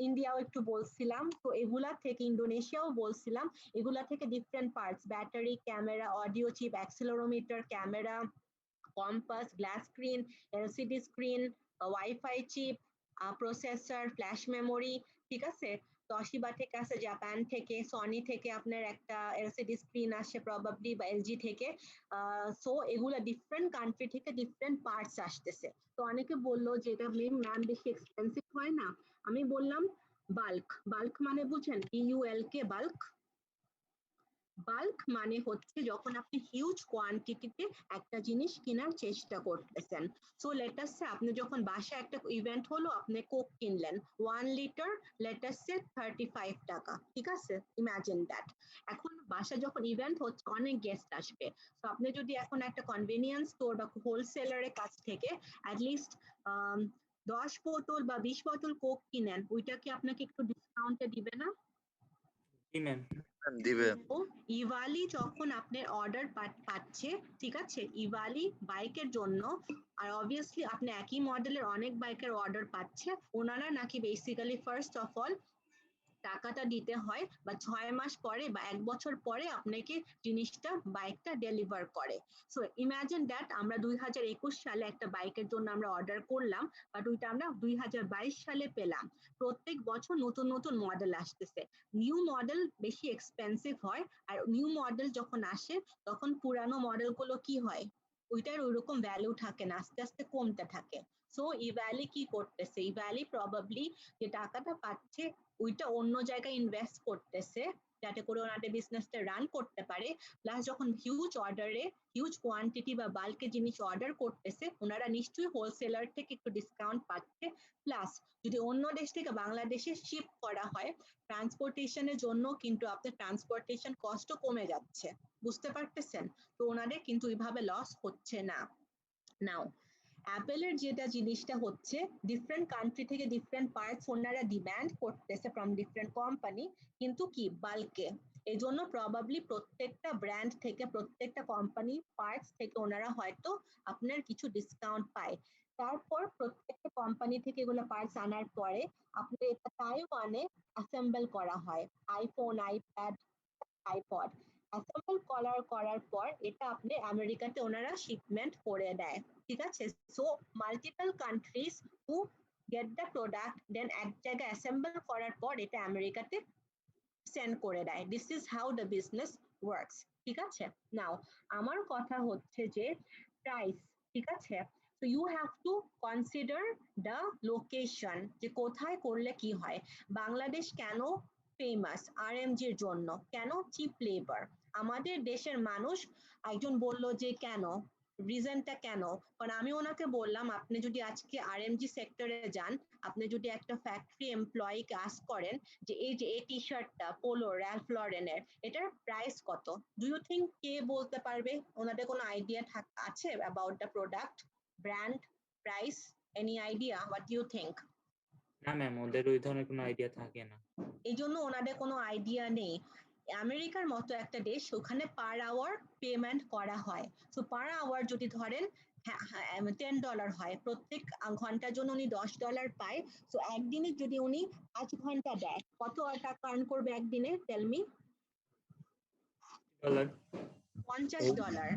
ইন্ডিয়াও একটু বলছিলাম, তো এগুলা থেকে, ইন্দোনেশিয়াও বলছিলাম, এগুলা থেকে different parts, battery, camera, audio chip, accelerometer, camera, compass, glass screen, LCD screen, WiFi chip, processor, flash memory, ঠিক আছে। তো তশিবা থেকে আসে, জাপান থেকে, সনি থেকে আপনার একটা এলসিডি স্ক্রিন আসে প্রবাবলি, বা এলজি থেকে। সো এগুলা ডিফারেন্ট কান্ট্রি থেকে ডিফারেন্ট পার্টস আসতেছে। তো অনেকে বললো যে এটা ম্যাম বেশি এক্সপেন্সিভ হয় না। আমি বললাম বাল্ক, বাল্ক মানে বুঝেন, ইউএলকে বাল্ক। বাল্ক মানে হচ্ছে যখন আপনি হিউজ কোয়ান্টিটিতে একটা জিনিস কেনার চেষ্টা করতেছেন। সো লেটাস সে আপনি যখন বাসায় একটা ইভেন্ট হলো, আপনি কোক কিনলেন 1 লিটার, লেটাস সে 35 টাকা, ঠিক আছে, ইমাজিন দ্যাট। এখন বাসায় যখন ইভেন্ট হচ্ছে অনেক গেস্ট আসবে, তো আপনি যদি এখন একটা কনভেনিয়েন্স স্টোর বা হোলসেলারের কাছ থেকে অ্যাটলিস্ট 10 বোতল বা 20 বোতল কোক কিনেন, ওইটা কি আপনাকে একটু ডিসকাউন্টে দিবে না? জি ম্যাম। দিবে। তো ইভালি যখন আপনার অর্ডার পাচ্ছে, ঠিক আছে, ইভালি বাইকের জন্য, আর অবভিয়াসলি আপনি একই মডেলের অনেক বাইকের অর্ডার পাচ্ছে, ওনারা নাকি বেসিক্যালি ফার্স্ট অফ অল টাকাটা দিতে হয় বা 6 মাস পরে বা 1 বছর পরে আপনাকে জিনিসটা বাইকটা ডেলিভার করে। সো ইমাজিন দ্যাট আমরা 2021 সালে একটা বাইকের জন্য আমরা অর্ডার করলাম, বাট ওইটা আমরা 2022 সালে পেলাম। প্রত্যেক বছর নতুন নতুন মডেল আসতেছে, নিউ মডেল বেশি এক্সপেন্সিভ হয়, আর নিউ মডেল যখন আসে তখন পুরানো মডেলগুলো কি হয়, ওইটার ওইরকম ভ্যালু থাকে না, আস্তে আস্তে কমতে থাকে। সো ইভ্যালি কি করতেছে, ইভ্যালি প্রবাবলি যে টাকাটা পাচ্ছে ওইটা অন্য জায়গায় ইনভেস্ট করতেছে, যাতে করে ওনাদের বিজনেসটা রান করতে পারে। প্লাস যখন হিউজ অর্ডারে হিউজ কোয়ান্টিটি বা বাল্কে জিনিস অর্ডার করতেছে, ওনারা নিশ্চয়ই হোলসেলার থেকে একটু ডিসকাউন্ট পাচ্ছে। প্লাস যদি অন্য দেশ থেকে বাংলাদেশে শিপ করা হয়, ট্রান্সপোর্টেশনের জন্য কিন্তু আপনার ট্রান্সপোর্টেশন কস্টও কমে যাচ্ছে, বুঝতে পারতেছেন? তো ওনাদের কিন্তু এইভাবে লস হচ্ছে না। নাও অ্যাপেলের যেটা জিনিসটা হচ্ছে, ডিফারেন্ট কান্ট্রি থেকে ডিফারেন্ট পার্টস ওনারা ডিমান্ড করতেছে ফ্রম ডিফারেন্ট কোম্পানি, কিন্তু কি বাল্কে। এই জন্য প্রবাবলি প্রত্যেকটা ব্র্যান্ড থেকে প্রত্যেকটা কোম্পানি পার্টস থেকে ওনারা হয়তো আপনার কিছু ডিসকাউন্ট পায়। তারপর প্রত্যেকটা কোম্পানি থেকে এগুলো পার্টস আনার পরে আপনার এটা তাইওয়ানে অ্যাসেম্বল করা হয়, আইফোন, আইপ্যাড, আইপড অ্যাসেম্বল করার পর এটা আপনি আমেরিকাতে ওনারা শিপমেন্ট করে দেয়, ঠিক আছে। So multiple countries to get the product, then এক জায়গায় অ্যাসেম্বল করার পর এটা আমেরিকাতে সেন্ড করে দেয়। This is how the business works, ঠিক আছে। নাও আমার কথা হচ্ছে যে প্রাইস, ঠিক আছে। So you have to consider the location, যে কোথায় করলে কি হয়। বাংলাদেশ কেন ফেমাস আরএমজির জন্য, কেন চিপ লেবার। আমাদের দেশের মানুষ, একজন বলল যে কেন, রিজনটা কেন, কারণ আমি ওনাকে বললাম আপনি যদি আজকে আরএমজি সেক্টরে যান, আপনি যদি একটা ফ্যাক্টরি এমপ্লয়িকে আস্ক করেন যে এই যে এই টি শার্টটা পোলো র্যালফ লরেনের, এটার প্রাইস কত, ডু ইউ থিঙ্ক কে বলতে পারবে? ওনাদের কোনো আইডিয়া আছে about the product, brand, price, any idea? What you think? না ম্যাম, ওদের ওই ধরনের কোনো আইডিয়া থাকে না। এই জন্য ওনাদের কোনো আইডিয়া নেই। আমেরিকার মতো একটা দেশ, ওখানে পার আওয়ার পেমেন্ট করা হয়। তো পার আওয়ার যদি ধরেন $10 হয়, প্রত্যেক ঘন্টার জন্য উনি $10 পায়। তো একদিনে যদি উনি 5 ঘন্টা দেয়, কত টাকা আর্ন করবে একদিনে? Tell me. ডলার। $50,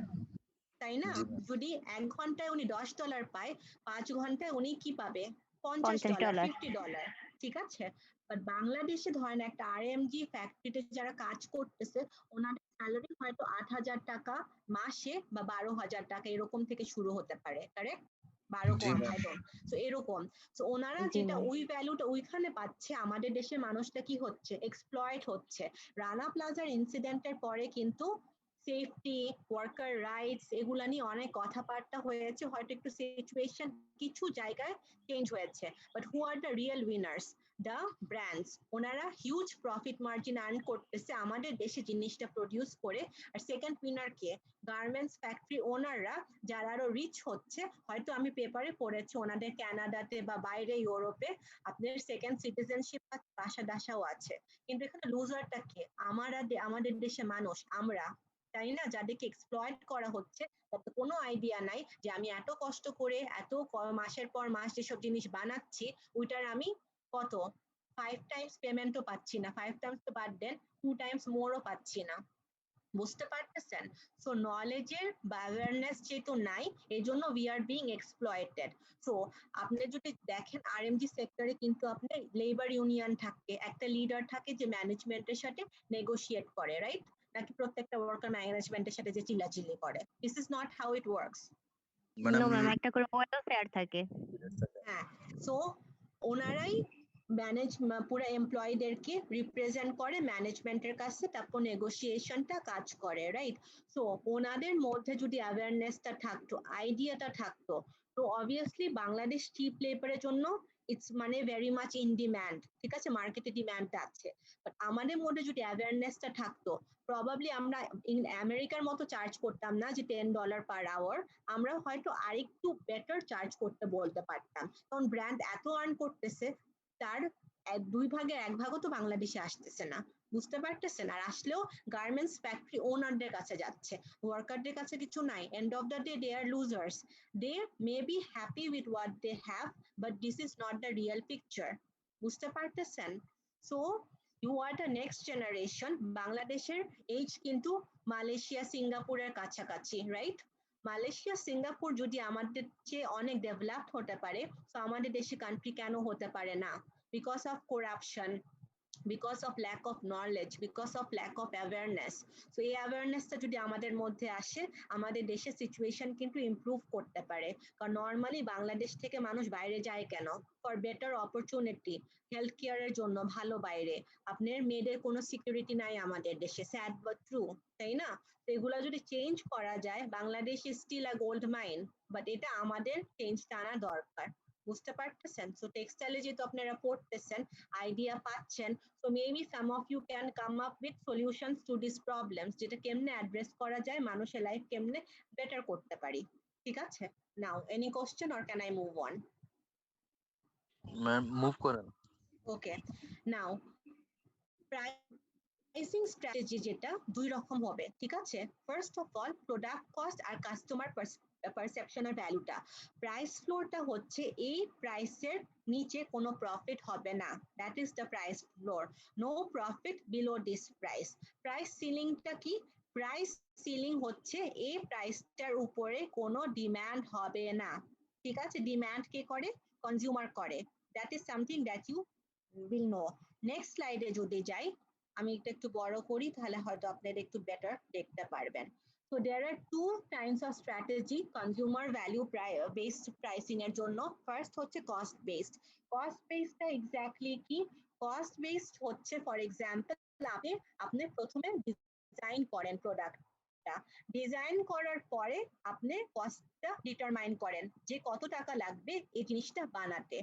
তাই না? জি যদি 1 ঘন্টায় উনি $10 পায়, 5 ঘন্টায় উনি কি পাবে? $50 $50, $50, ঠিক আছে। বাট বাংলাদেশে ধরেন একটা আরএমজি ফ্যাক্টরিতে যারা কাজ করতেছে, ওনাদের স্যালারি হয়তো 8,000 টাকা মাসে বা 12,000 টাকা এরকম থেকে শুরু হতে পারে, correct? 12 G com, ma'am. I don't. So এরকম। সো ওনারা জি যেটা ম্যাম। ওই ভ্যালুটা ওইখানে পাচ্ছে, আমাদের দেশের মানুষটা কি হচ্ছে, এক্সপ্লয়েট হচ্ছে। রানা প্লাজার ইনসিডেন্টের পরে কিন্তু সেফটি, ওয়ার্কার রাইটস এগুলা নিয়ে অনেক কথাবার্তা হয়েছে, হয়তো একটু সিচুয়েশন কিছু জায়গায় চেঞ্জ হয়েছে, but who are the real winners? The brands. ওনারা হিউজ প্রফিট মার্জিন আর্ন করতেছে আমাদের দেশে জিনিসটা প্রডিউস করে। আর সেকেন্ড উইনার কে? গার্মেন্টস ফ্যাক্টরি ওনাররা, যারা আরো রিচ হচ্ছে। হয়তো আমি পেপারে পড়েছি ওনাদের কানাডাতে বা বাইরে ইউরোপে আপনার সেকেন্ড সিটিজেনশিপ বাসা দাসাও আছে, কিন্তু এখানে লুজারটা কে? আমাদের দেশে মানুষ, আমরা, তাই না? যাদেরকে এক্সপ্লয়েট করা হচ্ছে, তাতে কোনো আইডিয়া নাই যে আমি এত কষ্ট করে এত মাসের পর মাস যেসব জিনিস বানাচ্ছি, ওইটার আমি কত 5 টাইমস পেমেন্টও পাচ্ছি না, 5 টাইমস তো বাদ দেন, 2 টাইমস মোরও পাচ্ছি না, বুঝতে পারতেছেন? সো নলেজের বা অ্যাওয়ারনেস যেহেতু নাই, এই জন্য we are being exploited. So আপনি যদি দেখেন আরএমজি সেক্টরে কিন্তু আপনার লেবার ইউনিয়ন থাকে, একটা লিডার থাকে যে ম্যানেজমেন্টের সাথে নেগোশিয়েট করে, রাইট? নাকি প্রত্যেকটা ওয়ার্কার ম্যানেজমেন্টের সাথে যে চিল্লাচিল্লি করে? This is not how it works. Madam no ma'am, একটা করে ওয়েলফেয়ার থাকে। হ্যাঁ, সো ওনারাই পুরো এমপ্লয়ীদেরকে রিপ্রেজেন্ট করে ম্যানেজমেন্টের কাছে, তারপর নেগোসিয়েশনটা কাজ করে, রাইট? সো ওনাদের মধ্যে যদি অ্যাওয়ারনেসটা থাকতো, আইডিয়াটা থাকতো, তো অবভিয়াসলি বাংলাদেশ চিপ লেবারের জন্য ইটস মানে ভেরি মাচ ইন ডিম্যান্ড, ঠিক আছে, মার্কেটে ডিম্যান্ডটা আছে। বাট আমাদের মধ্যে যদি অ্যাওয়ারনেসটা থাকতো, প্রবাবলি আমরা আমেরিকার মতো চার্জ করতাম না যে $10 পার আওয়ার, আমরা হয়তো আরেকটু বেটার চার্জ করতে বলতে পারতাম, কারণ ব্র্যান্ড এত আর্ন করতেছে, তার 2/1 তো বাংলাদেশে আসতেছে না, বুঝতে পারতেছেন? আর আসলেও গার্মেন্টস ফ্যাক্টরি ওনারদের কাছে যাচ্ছে, ওয়ার্কারদের কাছে কিছু নাই। End of the day they are losers. They may be happy with what they have, but this is not the real picture, বুঝতে পারতেছেন? So you are the next generation. বাংলাদেশের এইজ কিন্তু Malaysia সিঙ্গাপুরের কাছাকাছি, রাইট? মালয়েশিয়া সিঙ্গাপুর যদি আমাদের চেয়ে অনেক ডেভেলপড হতে পারে, তো আমাদের দেশে কান্ট্রি কেন হতে পারে না? Because of corruption, because of lack of knowledge, because of lack of awareness. তো এই অ্যাওয়ারনেসটা যদি আমাদের মধ্যে আসে, আমাদের দেশের সিচুয়েশন কিন্তু ইমপ্রুভ করতে পারে। কারণ নর্মালি বাংলাদেশ থেকে মানুষ বাইরে যায় কেন? ফর বেটার অপরচুনিটি, হেলথ কেয়ারের জন্য ভালো বাইরে। আপনার মেয়েদের কোনো সিকিউরিটি নাই আমাদের দেশে, স্যাড বাট ট্রু, তাই না? তো এগুলো যদি চেঞ্জ করা যায়, Bangladesh is still a gold mine, but এটা আমাদের চেঞ্জটা আনা দরকার, বুঝতে পারতেছেন? সো টেক্সটাইলে যেহেতু আপনারা পড়তেছেন, আইডিয়া পাচ্ছেন, so maybe some of you can come up with solutions to these problems, যেটা কেমনে অ্যাড্রেস করা যায়, মানুষের লাইফ কেমনে বেটার করতে পারি, ঠিক আছে? Now any question or can I move on? Ma'am move করেন। ওকে, নাও প্রাইসিং স্ট্র্যাটেজি যেটা দুই রকম হবে, ঠিক আছে? First of all product cost আর কাস্টমার পারসেপশনের ভ্যালুটা। প্রাইস ফ্লোরটা হচ্ছে এই প্রাইসের নিচে কোনো প্রফিট হবে না, that is the price floor. No profit below this price. Price সিলিংটা কি? প্রাইস সিলিং হচ্ছে এই প্রাইসটার উপরে কোনো ডিমান্ড হবে না, ঠিক আছে? ডিমান্ড কে করে? কনজিউমার করে। That is something that you will know. Next স্লাইডে যদি যাই, আমি এটা একটু বড় করি, তাহলে হয়তো আপনারা একটু বেটার দেখতে পারবেন। So there are two kinds of strategy consumer value based pricing এর জন্য। ফার্স্ট হচ্ছে কস্ট বেসড। কস্ট বেসডটা এক্স্যাক্টলি কি? কস্ট বেসড হচ্ছে ফর এক্সাম্পল আপনি প্রথমে ডিজাইন করেন প্রোডাক্টটা, ডিজাইন করার পরে আপনি কস্টটা ডিটারমাইন করেন যে কত টাকা লাগবে এই জিনিসটা বানাতে।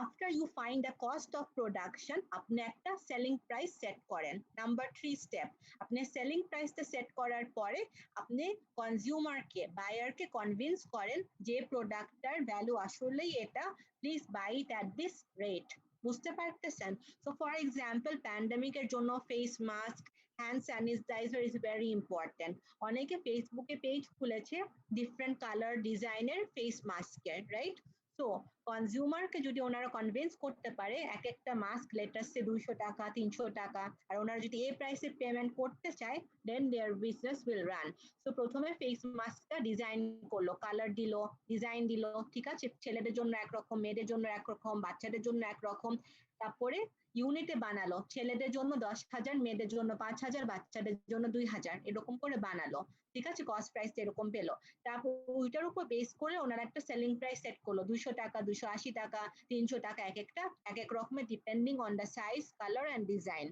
After you find the cost of production, আপনি একটা সেলিং প্রাইস সেট করেন। নাম্বার 3 স্টেপ, আপনি সেলিং প্রাইসটা সেট করার পরে আপনি কনজিউমারকে, বায়ারকে কনভিন্স করেন যে প্রোডাক্টটার ভ্যালু আসলেই এটা, please buy it at this rate, বুঝতে পারতেছেন? সো ফর এক্সাম্পল প্যান্ডেমিকের জন্য face mask, hand sanitizer is very important. অনেকে ফেসবুকে পেজ খুলেছে ডিফারেন্ট কালার ডিজাইনের ফেস মাস্কের, রাইট? সো কনজিউমারকে যদি ওনারা কনভিন্স করতে পারে এক একটা মাস্ক লেটাসে 200 টাকা 300 টাকা, আর ওনারা যদি এই প্রাইসে পেমেন্ট করতে চায়, then their business will run. So প্রথমে ফেস মাস্কটা ডিজাইন করলো, কালার দিল, ডিজাইন দিল, ঠিক আছে? ছেলেদের জন্য একরকম, মেয়েদের জন্য একরকম, বাচ্চাদের জন্য একরকম। তারপরে ইউনিটে বানালো, ছেলেদের জন্য 10,000, মেয়েদের জন্য 5,000, বাচ্চাদের জন্য 2,000, এরকম করে বানালো, ঠিক আছে? কস্ট প্রাইস এরকম পেলো। তারপর ওইটার উপর বেস করে ওনারা একটা সেলিং প্রাইস সেট করলো, 200 টাকা, 280 টাকা, 300 টাকা, এক একটা এক এক রকমের, depending on the size, colour and design.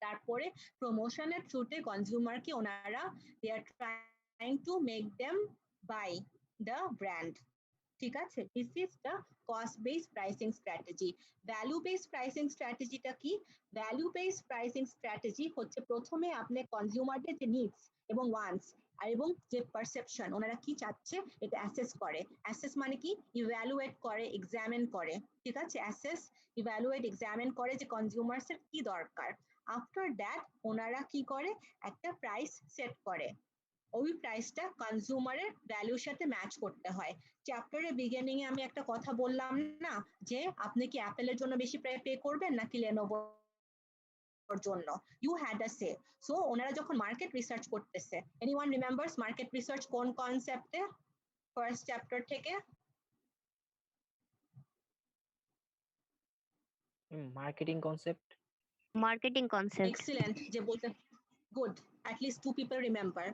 তারপরে প্রমোশনের থ্রুতে কনজিউমারকে ওনারা they are trying to make them buy the brand, ঠিক আছে? This is the cost based pricing strategy. Value based pricing স্ট্র্যাটেজিটা কি? ভ্যালু বেসড প্রাইসিং স্ট্র্যাটেজি হচ্ছে প্রথমে আপনি কনজিউমারদের যে নিডস এবং ওয়ান্টস এবং যে পারসেপশন, ওনারা কি চাচ্ছে এটা অ্যাসেস করে। অ্যাসেস মানে কি? ইভ্যালুয়েট করে, এক্সামিন করে, ঠিক আছে? অ্যাসেস, ইভ্যালুয়েট, এক্সামিন করে যে কনজিউমার্সের কি দরকার। আফটার দ্যাট ওনারা কি করে? একটা প্রাইস সেট করে। ওই প্রাইসটা কনজিউমারের ভ্যালুর সাথে ম্যাচ করতে হয়। চ্যাপ্টারের বিগিনিং এ আমি একটা কথা বললাম না, যে আপনি কি অ্যাপেলের জন্য বেশি পে করবেন নাকি লেনোভো ওর জন্য you had a say so ওনারা যখন মার্কেট রিসার্চ করতেছে এনিওয়ান রিমেম্বারস মার্কেট রিসার্চ কোন কনসেপ্টে ফার্স্ট চ্যাপ্টার থেকে marketing concept marketing concept excellent যে বলতে good at least two people remember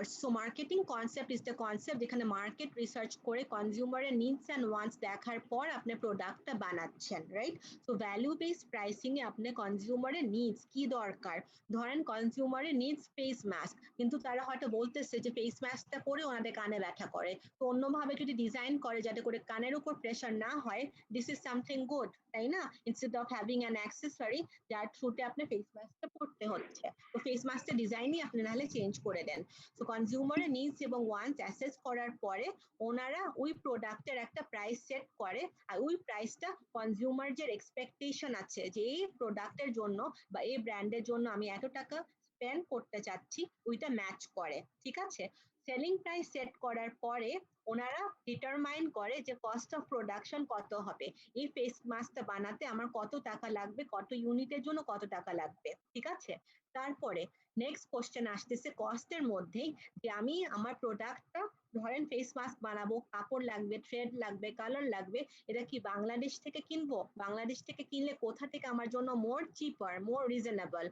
so marketing concept is the concept যেখানে মার্কেট রিসার্চ করে কনজিউমারের নিডস এন্ড ওয়ান্টস দেখার পর আপনি প্রোডাক্টটা বানাচ্ছেন right so value based pricing এ আপনি কনজিউমারের নিডস কি দরকার ধরেন কনজিউমারের নিডস ফেস মাস্ক কিন্তু তারা হয়তো বলতেছে যে ফেস মাস্কটা পরে ওনাদের কানে ব্যথা করে তো অন্যভাবে যদি ডিজাইন করে যাতে করে কানের উপর প্রেসার না হয় দিস ইজ সামথিং গুড তাই না instead of having an accessory যার থ্রুতে আপনি ফেস মাস্কটা পরতে হচ্ছে তো ফেস মাস্কের ডিজাইনই আপনি নাহলে চেঞ্জ করে দেন সো কনজিউমারের নিডস এবং ওয়ান্টস অ্যাসেস করার পরে ওনারা ওই প্রোডাক্টের একটা প্রাইস সেট করে আর ওই প্রাইসটা কনজিউমার যে এক্সপেকটেশন আছে যে এই প্রোডাক্টের জন্য বা এই ব্র্যান্ডের জন্য আমি এত টাকা স্পেন্ড করতে চাচ্ছি ওইটা ম্যাচ করে ঠিক আছে সেলিং প্রাইস সেট করার পরে ওনারা ডিটারমাইন করে যে কস্ট অফ প্রোডাকশন কত হবে এই ফেস মাস্কটা বানাতে আমার কত টাকা লাগবে কত ইউনিটের জন্য কত টাকা লাগবে ঠিক আছে তারপরে নেক্সট কোশ্চেন আসতেছে কস্টের মধ্যেই যে আমি আমার প্রোডাক্টটা ধরেন ফেস মাস্ক বানাবো কাপড় লাগবে থ্রেড লাগবে কালার লাগবে এটা কি বাংলাদেশ থেকে কিনবো বাংলাদেশ থেকে কিনলে কোথা থেকে আমার জন্য মোর চিপার মোর রিজনেবল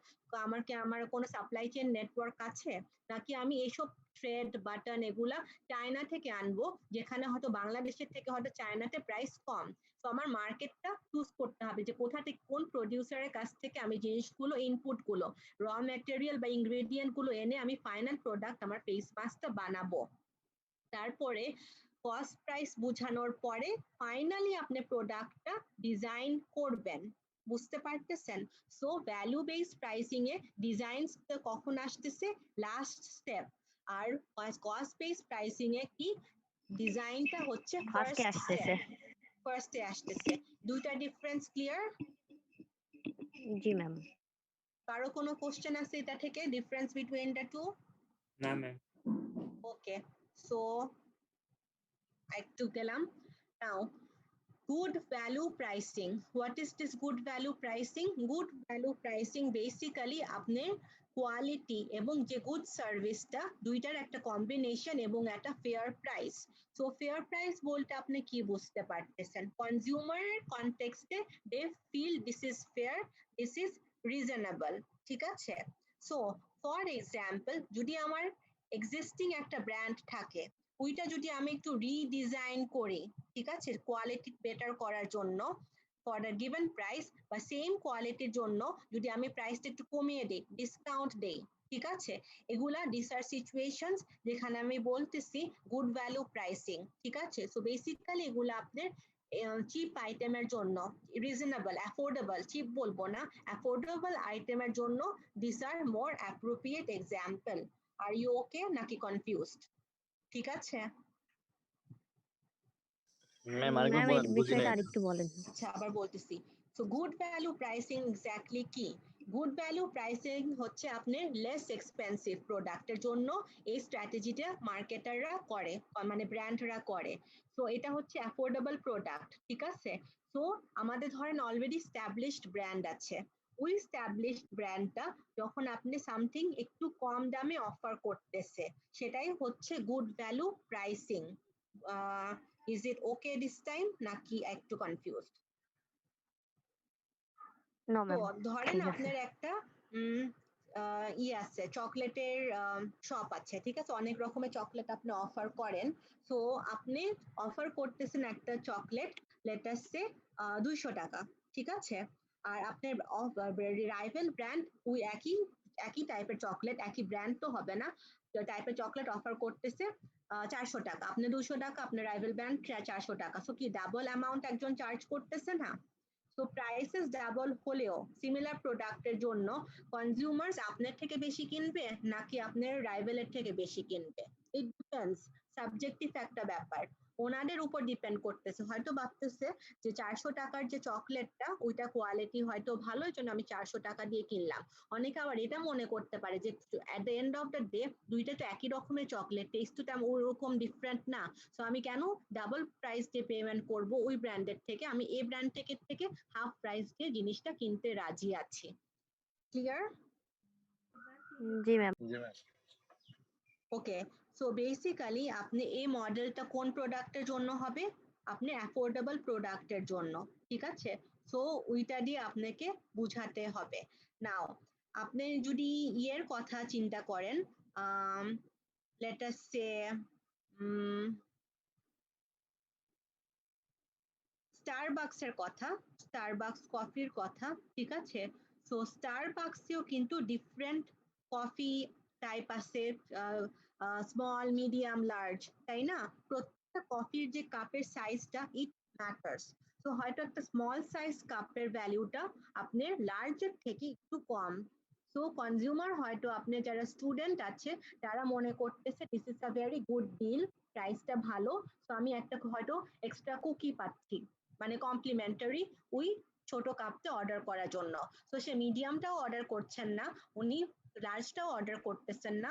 আমার কোনো সাপ্লাই চেইন নেটওয়ার্ক আছে নাকি আমি এইসব থ্রেড বাটন এগুলা চায়না থেকে আনবো যেখানে হয়তো বাংলাদেশের থেকে হয়তো চায়নাতে প্রাইস কম তো আমার মার্কেটটা চুজ করতে হবে যে কোথা থেকে কোন প্রোডিউসারের কাছ থেকে আমি জিনিসগুলো ইনপুট গুলো র ম্যাটেরিয়াল বা ইনগ্রেডিয়েন্ট গুলো এনে আমি ফাইনাল প্রোডাক্ট আমার ফেস মাস্কটা বানাবো তারপরে কস্ট প্রাইস বোঝানোর পরে ফাইনালি আপনি প্রোডাক্টটা ডিজাইন করবেন বুঝতে পারতেছেন সো ভ্যালু বেসড প্রাইসিং এ ডিজাইনস কখন আসতেছে লাস্ট স্টেপ আর কস্ট বেসড প্রাইসিং এ কি ডিজাইনটা হচ্ছে ফার্স্টে আসতেছে ফার্স্টে আসতেছে দুইটা ডিফারেন্স ক্লিয়ার জি ম্যাম কারো কোনো কোশ্চেন আছে এটা থেকে ডিফারেন্স বিটুইন দ্য টু না ম্যাম ওকে সো একটু গেলাম নাও good value pricing what is this good value pricing good value pricing basically আপনি কোয়ালিটি এবং যে গুড সার্ভিসটা দুইটার একটা কম্বিনেশন এবং একটা fair price so fair price বলতে আপনি কি বুঝতে পারতেছেন কনজিউমারের কনটেক্সটে they feel this is fair this is reasonable ঠিক আছে সো ফর এক্সাম্পল যদি আমার এক্সিস্টিং একটা ব্র্যান্ড থাকে ওইটা যদি আমি একটু রিডিজাইন করি ঠিক আছে কোয়ালিটি বেটার করার জন্য ফর দ্য গিভেন প্রাইস বা সেম কোয়ালিটির জন্য যদি আমি প্রাইসটা একটু কমিয়ে দিই ডিসকাউন্ট দেই ঠিক আছে এগুলা ডিসার সিচুয়েশনস যেখানে আমি বলতেছি গুড ভ্যালু প্রাইসিং ঠিক আছে সো বেসিক্যালি এগুলো আপনার চিপ আইটেমের জন্য রিজনেবল অ্যাফোর্ডেবল চিপ বলবো না অ্যাফোর্ডেবল আইটেমের জন্য this are more appropriate example are you okay নাকি কনফিউজড ঠিক আছে ম্যাম ম্যাম এই আরেকবার বুঝি বিষয়টা নাই আরেকটু বলেন আচ্ছা আবার বলতেছি so good value pricing exactly কি গুড ভ্যালু প্রাইসিং হচ্ছে আপনি লেস এক্সপেন্সিভ প্রোডাক্টের জন্য এই স্ট্র্যাটেজিটা মার্কেটাররা করে মানে ব্র্যান্ডরা করে সো এটা হচ্ছে অ্যাফোর্ডেবল প্রোডাক্ট ঠিক আছে সো আমাদের ধরেন অলরেডি স্ট্যাবলিশড ব্র্যান্ড আছে ওই স্ট্যাবলিশড ব্র্যান্ডটা যখন আপনি সামথিং একটু কম দামে অফার করতেছে সেটাই হচ্ছে good value pricing is it okay this time নাকি একটু কনফিউজড নো তো ম্যাম ধরেন ঠিক আছে আপনার একটা আছে চকলেটের শপ আছে ঠিক আছে অনেক রকমের চকলেট আপনি অফার করেন তো আপনি অফার করতেছেন একটা চকলেট লেটাস সে 200 টাকা ঠিক আছে আর আপনার রাইভেল ব্র্যান্ড ওই একই টাইপের চকলেট একই ব্র্যান্ড তো হবে না টাইপের চকলেট অফার করতেছে 400 টাকা আপনি 200 টাকা আপনার রাইভেল ব্র্যান্ড 400 টাকা সো কি ডাবল অ্যামাউন্ট একজন চার্জ করতেছে না সো প্রাইসেস ডাবল হলেও সিমিলার প্রোডাক্টের জন্য কনজিউমার্স আপনার থেকে বেশি কিনবে নাকি আপনার রাইভেলের থেকে বেশি কিনবে ইট ডিপেন্ডস সাবজেক্টিভ একটা ব্যাপার ওনাদের উপর ডিপেন্ড করতেছে হয়তো ভাবতেছে যে 400 টাকার যে চকলেটটা ওইটা কোয়ালিটি হয়তো ভালো এই জন্য আমি 400 টাকা দিয়ে কিনলাম অনেকে আবার এটা মনে করতে পারে যে at the end of the day দুইটা তো একই রকমের চকলেট টেস্ট তো ওরকম ডিফারেন্ট না সো আমি কেন ডাবল প্রাইস দিয়ে পেমেন্ট করব ওই ব্র্যান্ডের থেকে আমি এই ব্র্যান্ড থেকে হাফ প্রাইস দিয়ে জিনিসটা কিনতে রাজি আছি ক্লিয়ার? জি ম্যাম। জি ম্যাম। ওকে, সো বেসিক্যালি আপনি এই মডেলটা কোন প্রোডাক্টের জন্য হবে? আপনি অ্যাফোর্ডেবল প্রোডাক্টের জন্য, ঠিক আছে? সো ওইটা দিয়ে আপনাকে বুঝাতে হবে। নাও আপনি যদি ইয়ের কথা চিন্তা করেন, লেট আস সে স্টারবাকসের কথা, স্টারবাকস কফির কথা, ঠিক আছে? সো স্টারবাকসেও কিন্তু ডিফারেন্ট কফি টাইপ আছে, স্মল, মিডিয়াম, লার্জ, তাই না? প্রত্যেকটা কফির যে কাপের সাইজটা ইট ম্যাটার্স। তো হয়তো একটা স্মল সাইজ কাপের ভ্যালুটা আপনার লার্জের থেকে একটু কম। সো কনজিউমার হয়তো আপনি যারা স্টুডেন্ট আছে তারা মনে করতেছে this is a very good deal, প্রাইসটা ভালো, তো আমি একটা হয়তো এক্সট্রা কুকি পাচ্ছি, মানে কমপ্লিমেন্টারি ওই ছোট কাপটা অর্ডার করার জন্য। তো সে মিডিয়ামটাও অর্ডার করছেন না, উনি লার্জটাও অর্ডার করতেছেন না,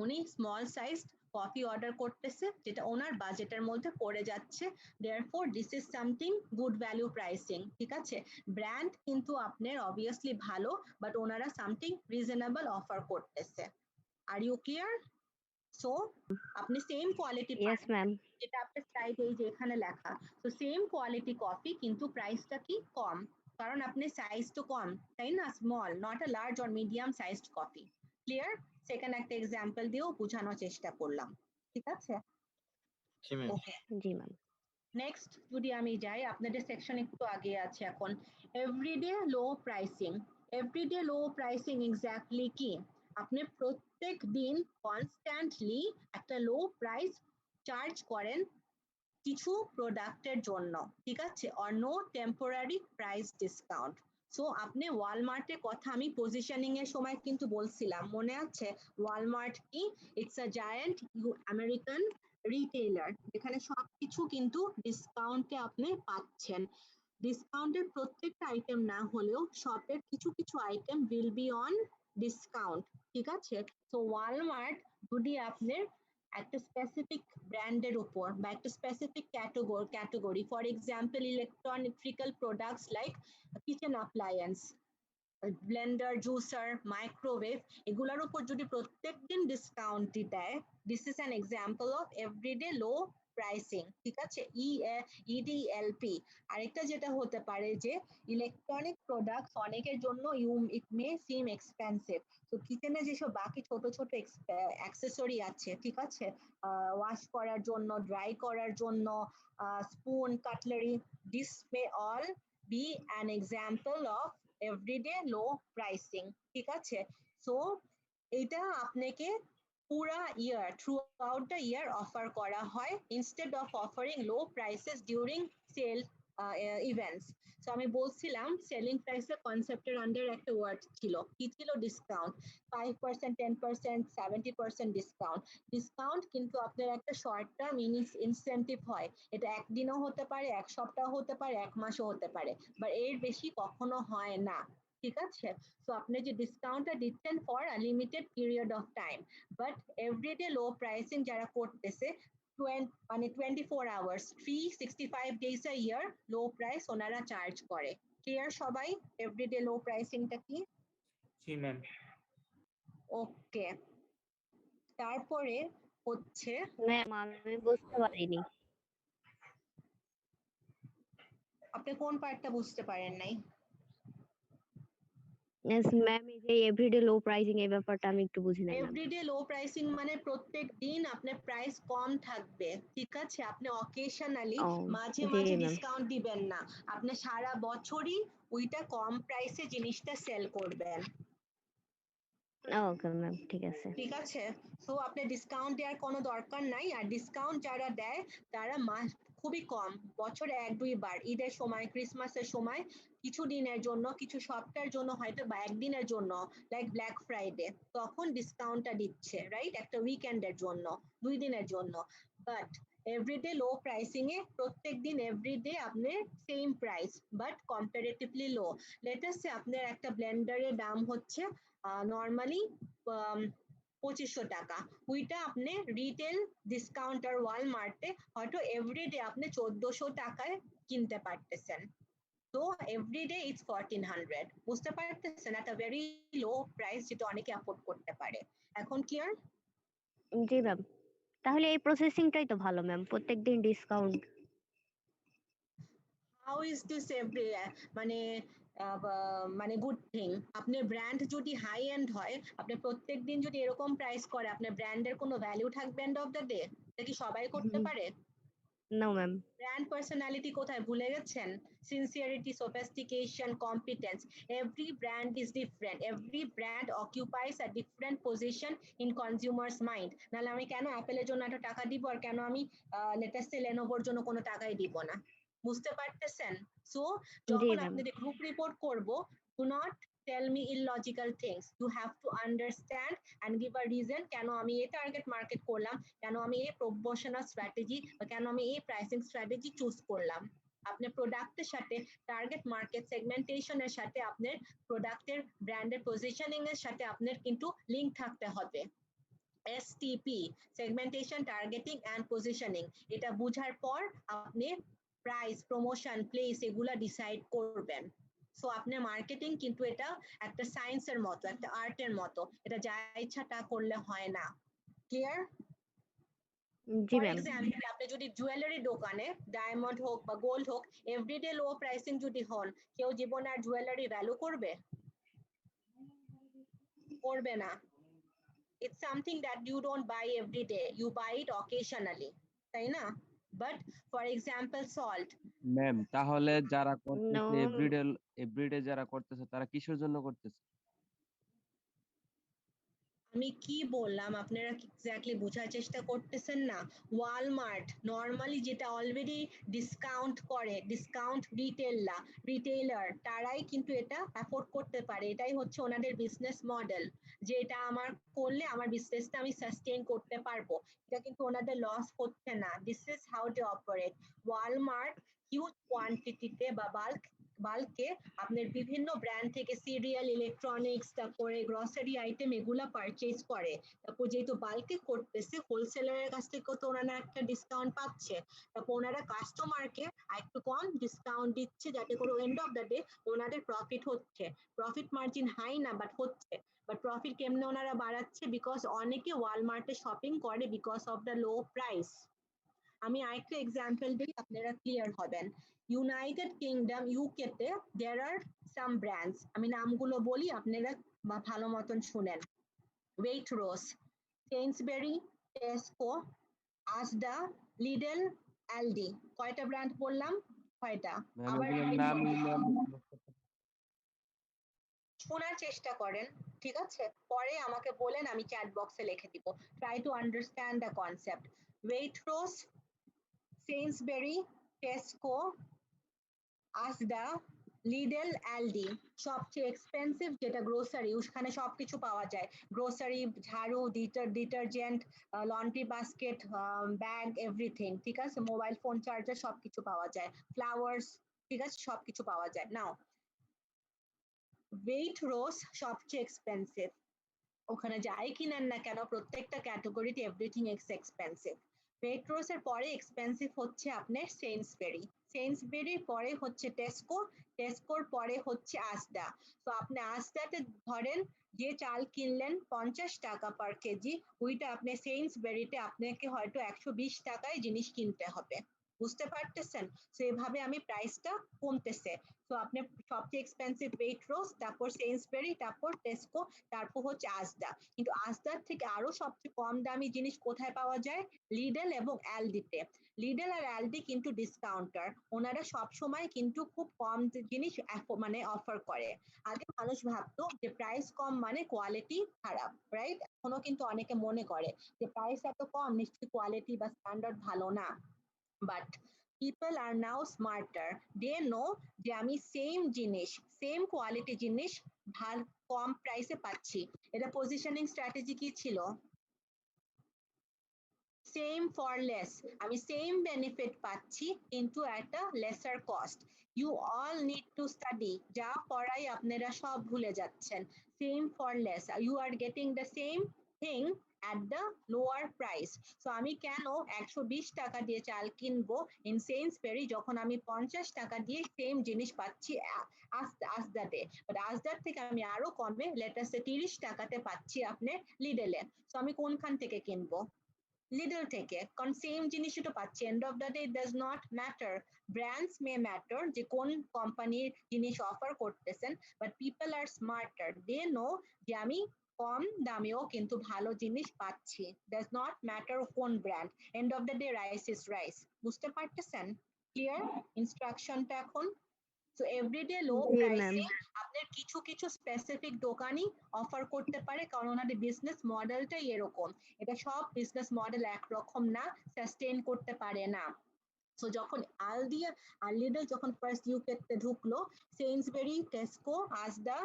উনি স্মল সাইজ কফি অর্ডার করতেছে যেটা ওনার বাজেটের মধ্যে পড়ে যাচ্ছে। Therefore this is something good value pricing, ঠিক আছে? ব্র্যান্ড কিন্তু আপনার অবভিয়াসলি ভালো, বাট ওনারা সামথিং রিজনেবল অফার করতেছে। Are you clear? সো আপনি সেম কোয়ালিটি ইয়েস ম্যাম। যেটা আপনার স্লাইড এই যে এখানে লেখা, তো সেম কোয়ালিটি কফি কিন্তু প্রাইসটা কি কম, কারণ আপনি সাইজ তো কম, তাই না? Small, not a large or medium sized coffee. Clear? Second একটা এক্সাম্পল দিয়েও বোঝানোর চেষ্টা করলাম, ঠিক আছে? জি ম্যাম। ওকে, জি ম্যাম। নেক্সট যদি আমি যাই, আপনাদের সেকশন একটু আগে আছে এখন, everyday low pricing. Everyday low pricing exactly কি? আপনি প্রত্যেক দিন কনস্ট্যান্টলি একটা লো প্রাইস চার্জ করেন কিছু প্রোডাক্টের জন্য, ঠিক আছে? Or no temporary price discount. So আপনি ওয়ালমার্টের কথা আমি পজিশনিং এর সময় কিন্তু বলছিলাম, মনে আছে? ওয়ালমার্ট কি? It's a giant American retailer, যেখানে সবকিছু কিন্তু ডিসকাউন্টে আপনি পাচ্ছেন। ডিসকাউন্টের প্রত্যেকটা আইটেম না হলেও শপের কিছু কিছু item will be on discount, ঠিক আছে? তো ওয়ালমার্ট যদি আপনার একটা স্পেসিফিক ব্র্যান্ডের উপর বা একটা specific category, for example electrical products like kitchen appliance, blender, juicer, microwave, এগুলোর উপর যদি প্রত্যেকদিন ডিসকাউন্ট দেয়, this is an example of everyday low pricing, ঠিক আছে? ইডিএলপি। আরেকটা যেটা হতে পারে যে ইলেকট্রনিক প্রোডাক্টস অনেকের জন্য ইট মে সিম এক্সপেন্সিভ, তো কিচেনে যেসব বাকি ছোট ছোট অ্যাক্সেসরি আছে, ঠিক আছে? ওয়াশ করার জন্য, ড্রাই করার জন্য, spoon, cutlery, this may all be an example of everyday low pricing, ঠিক আছে? সো এটা আপনাকে পুরা year, throughout the year offer করা হয়, instead of offering low prices during sale events. So আমি বলছিলাম সেলিং প্রাইসের কনসেপ্টের আন্ডার একটা ওয়ার্ড ছিল, কি ছিল? ডিসকাউন্ট। 5%, 10%, 70% ডিসকাউন্ট। ডিসকাউন্ট কিন্তু আপনার একটা শর্ট টার্ম ইনসেন্টিভ হয়, এটা একদিনও হতে পারে, এক সপ্তাহ হতে পারে, এক মাসও হতে পারে, বা এর বেশি কখনো হয় না, ঠিক আছে? তো আপনি যে ডিসকাউন্টটা দিচ্ছেন for a limited period of time, but everyday low pricing যারা করতেছে মানে 24 hours 365 days a year low price ওনারা চার্জ করে। ক্লিয়ার সবাই এভরিডে লো প্রাইসিংটা কি? জি ম্যাম। ওকে, তারপরে হচ্ছে ম্যাম আমি বুঝতে পারিনি। আপনি কোন পার্টটা বুঝতে পারেন নাই? ইয়েস ম্যাম, এই যে এভরিডে লো প্রাইসিং এই ব্যাপারটা আমি একটু বুঝি নাই ম্যাম। এভরিডে লো প্রাইসিং মানে প্রত্যেক দিন আপনার প্রাইস কম থাকবে, ঠিক আছে? আপনি অকেশনালি ও মাঝে জি মাঝে ম্যাম। ডিসকাউন্ট দিবেন না, আপনি সারা বছরই ওইটা কম প্রাইসে জিনিসটা সেল করবেন, ওকে ম্যাম, ঠিক আছে। ঠিক আছে? সো আপনি ডিসকাউন্ট দেওয়ার কোনো দরকার নাই, আর ডিসকাউন্ট যারা দেয় তারা মাস খুবই কম, বছরে 1-2 বার, ঈদের সময়, ক্রিসমাসের সময়, কিছু দিনের জন্য, কিছু সপ্তাহের জন্য, হয়তো বা একদিনের জন্য, লাইক ব্ল্যাক ফ্রাইডে, তখন ডিসকাউন্টটা দিচ্ছে, রাইট? একটা উইকেন্ডের জন্য, 2 দিনের জন্য। বাট এভরিডে লো প্রাইসিং এ প্রত্যেক দিন এভরিডে আপনার same price but comparatively low. Let's say আপনার একটা ব্লেন্ডারের দাম হচ্ছে নর্মালি 2500 টাকা, ওইটা আপনি রিটেল ডিসকাউন্টার ওয়ালমার্টে হয়তো এভরিডে আপনি 1400 টাকায় কিনতে পারতেছেন। তো So every day it's 1400 বুঝতে পারতেছেন at a very low price যেটা অনেকে অ্যাফোর্ড করতে পারে এখন ক্লিয়ার জি ম্যাম, তাহলে এই প্রসেসিংটাই তো ভালো ম্যাম, প্রত্যেকদিন discount. How is this every মানে মানে গুড থিং আপনার ব্র্যান্ড যদি হাই এন্ড হয় আপনি প্রত্যেকদিন যদি এরকম প্রাইস করে আপনার ব্র্যান্ডের কোনো ভ্যালু থাকবে এন্ড অফ দ্য ডে এটা কি সবাই করতে পারে নো ম্যাম। ব্র্যান্ড পার্সোনালিটি কোথায় ভুলে গেছেন sincerity sophistication competence every brand is different every brand occupies a different position in consumers mind নাহলে আমি কেন অ্যাপেলের জন্য এত টাকা দিব আর কেন আমি লেটেস্ট লেনোভোর জন্য কোনো টাকাই দিব না বুঝতে পারতেছেন সো জি যখন ম্যাম। আপনাদের গ্রুপ রিপোর্ট করব do not tell me illogical things you have to understand and give a reason কেন আমি এই টার্গেট মার্কেট করলাম কেন আমি এই প্রমোশনাল স্ট্র্যাটেজি বা কেন আমি এই প্রাইসিং স্ট্র্যাটেজি চুজ করলাম আপনার প্রোডাক্টের সাথে টার্গেট মার্কেট সেগমেন্টেশনের সাথে আপনার প্রোডাক্টের ব্র্যান্ডের পজিশনিং এর সাথে আপনার কিন্তু লিংক থাকতে হবে STP segmentation targeting and positioning এটা বুঝার পর আপনি প্রাইস প্রমোশন প্লেস এগুলা ডিসাইড করবেন সো আপনার মার্কেটিং কিন্তু এটা একটা সায়েন্সের মতো একটা আর্টের মতো এটা যা ইচ্ছা তা করলে হয় না clear G for ma'am. Example আপনি যদি জুয়েলারি দোকানে ডায়মন্ড হোক বা গোল্ড হোক এভরিডে লো প্রাইসিং যদি হন কেউ জীবনে আর জুয়েলারি ভ্যালু করবে করবে না it's something that you don't buy every day you buy it occasionally তাই না but for example salt ma'am তাহলে যারা নো করতেছে এভরিডে যারা করতেছে তারা কিসের জন্য করতেছে? আমি কি বললাম আপনারা এক্স্যাক্টলি বোঝার চেষ্টা করতেছেন না ওয়ালমার্ট নরমালি যেটা অলরেডি ডিসকাউন্ট করে ডিসকাউন্ট রিটেইলার তারাই কিন্তু এটা অ্যাফোর্ড করতে পারে এটাই হচ্ছে ওনাদের বিজনেস মডেল যে এটা আমার করলে আমার বিজনেসটা আমি সাস্টেইন করতে পারবো এটা কিন্তু ওনাদের লস হচ্ছে না this is how they operate Walmart huge কোয়ান্টিটিতে বা বাল্কে আপনার বিভিন্ন ব্র্যান্ড থেকে সিরিয়াল ইলেকট্রনিক্স তারপরে গ্রসারি আইটেম এগুলা পারচেজ করে তারপর যেহেতু বাল্কে করতেছে হোলসেলারের কাছ থেকে তো ওনারা একটা ডিসকাউন্ট পাচ্ছে তারপর ওনারা কাস্টমারকে একটু কম ডিসকাউন্ট দিচ্ছে যাতে করে এন্ড অফ দ্য ডে ওনাদের প্রফিট হচ্ছে প্রফিট মার্জিন হাই না বাট হচ্ছে বাট প্রফিট কেমনে ওনারা বাড়াচ্ছে বিকজ অনেকে ওয়ালমার্টে শপিং করে because of the low price আমি আরেকটা এক্সাম্পল দিই আপনারা ক্লিয়ার হবেন ইউনাইটেড কিংডম ইউকে তে দেয়ার আর সাম ব্র্যান্ডস আমি নামগুলো বলি আপনারা ভালো মতন শুনেন ওয়েটরোস সেইন্সবেরি টেস্কো আসদা লিডল অ্যালডি কয়টা ব্র্যান্ড বললাম কয়টা ম্যাম আবার এগুলোর নাম ম্যাম শোনার চেষ্টা করেন ঠিক আছে পরে আমাকে বলেন আমি চ্যাট বক্সে লিখে দিব try to understand the concept Waitrose Sainsbury Tesco Asda Lidl Aldi সবচেয়ে এক্সপেন্সিভ যেটা গ্রোসারি ওখানে সবকিছু পাওয়া যায় গ্রোসারি ঝাড়ু detergent laundry basket bag everything ঠিক আছে মোবাইল ফোন চার্জার সবকিছু পাওয়া যায় ফ্লাওয়ার্স ঠিক আছে সবকিছু পাওয়া যায় নাও ওয়েটরোস সবচেয়ে এক্সপেন্সিভ ওখানে যাই কিনেন না কেন প্রত্যেকটা ক্যাটাগরিতে এভরিথিং ইজ এক্সপেন্সিভ ওয়েটরোস এর পরে এক্সপেন্সিভ হচ্ছে আপনার সেইন্সবেরির পরে হচ্ছে টেস্কোর পরে হচ্ছে আসদা তো আপনি আসদাতে ধরেন যে চাল কিনলেন 50 টাকা পার কেজি ওইটা আপনি সেইন্সবেরিতে আপনাকে হয়তো 120 টাকায় জিনিস কিনতে হবে বুঝতে পারতেছেন তো এভাবে আমি প্রাইসটা কমতেছে তো আপনি সবচেয়ে এক্সপেন্সিভ ওয়েটরোস তারপর সেইন্সবেরি তারপর টেস্কো তারপর হচ্ছে আসদা কিন্তু আসদার থেকে আরো সবচেয়ে কম দামি জিনিস কোথায় পাওয়া যায় লিডল এবং অ্যালডিতে লিডল আর অ্যালডি কিন্তু ডিসকাউন্টার ওনারা সব সময় কিন্তু খুব কম জিনিস মানে অফার করে আগে মানুষ ভাবতো যে প্রাইস কম মানে কোয়ালিটি খারাপ রাইট এখনো কিন্তু অনেকে মনে করে যে প্রাইস এত কম নিশ্চয়ই কোয়ালিটি বা স্ট্যান্ডার্ড ভালো না but people are now smarter they know যে আমি সেম জিনিস সেম কোয়ালিটি জিনিস কম প্রাইসে পাচ্ছি এটা পজিশনিং স্ট্র্যাটেজি কি ছিল সেম ফর লেস আমি সেম বেনিফিট পাচ্ছি কিন্তু একটা lesser cost you all need to study যা পড়াই আপনারা সব ভুলে যাচ্ছেন same for less you are getting the same thing at the lower price. So আমি কেন 120 টাকা দিয়ে চাল কিনবো in Sainsbury যখন আমি 50 টাকা দিয়ে সেম জিনিস পাচ্ছি আসদাতে, বাট আসদার থেকে আমি আরো কমে লেটার সে 30 টাকাতে পাচ্ছি আপনি লিডেলে। সো আমি কোনখান থেকে কিনবো? লিডল থেকে, কারণ সেম জিনিসই তো পাচ্ছি। End of the day it does not matter, brands may matter যে কোন কোম্পানির জিনিস অফার করতেছেন, but people are smarter, they know যে আমি কম দামেও কিন্তু ভালো জিনিস পাচ্ছি, ডাজ নট ম্যাটার কোন brand. End of the day rice is rice. বুঝতে পারতেছেন? ক্লিয়ার ইনস্ট্রাকশনটা এখন? সো এভরিডে লো জি ম্যাম। প্রাইসে আপনার কিছু কিছু স্পেসিফিক দোকানই অফার করতে পারে, কারণ ওনাদের বিজনেস মডেলটাই এরকম। এটা সব বিজনেস মডেল একরকম না, সাস্টেইন করতে পারে না। সো যখন আলডি আর লিডল যখন ফার্স্ট ইউকেতে ঢুকলো, সেইন্সবেরি, টেস্কো, আসদা,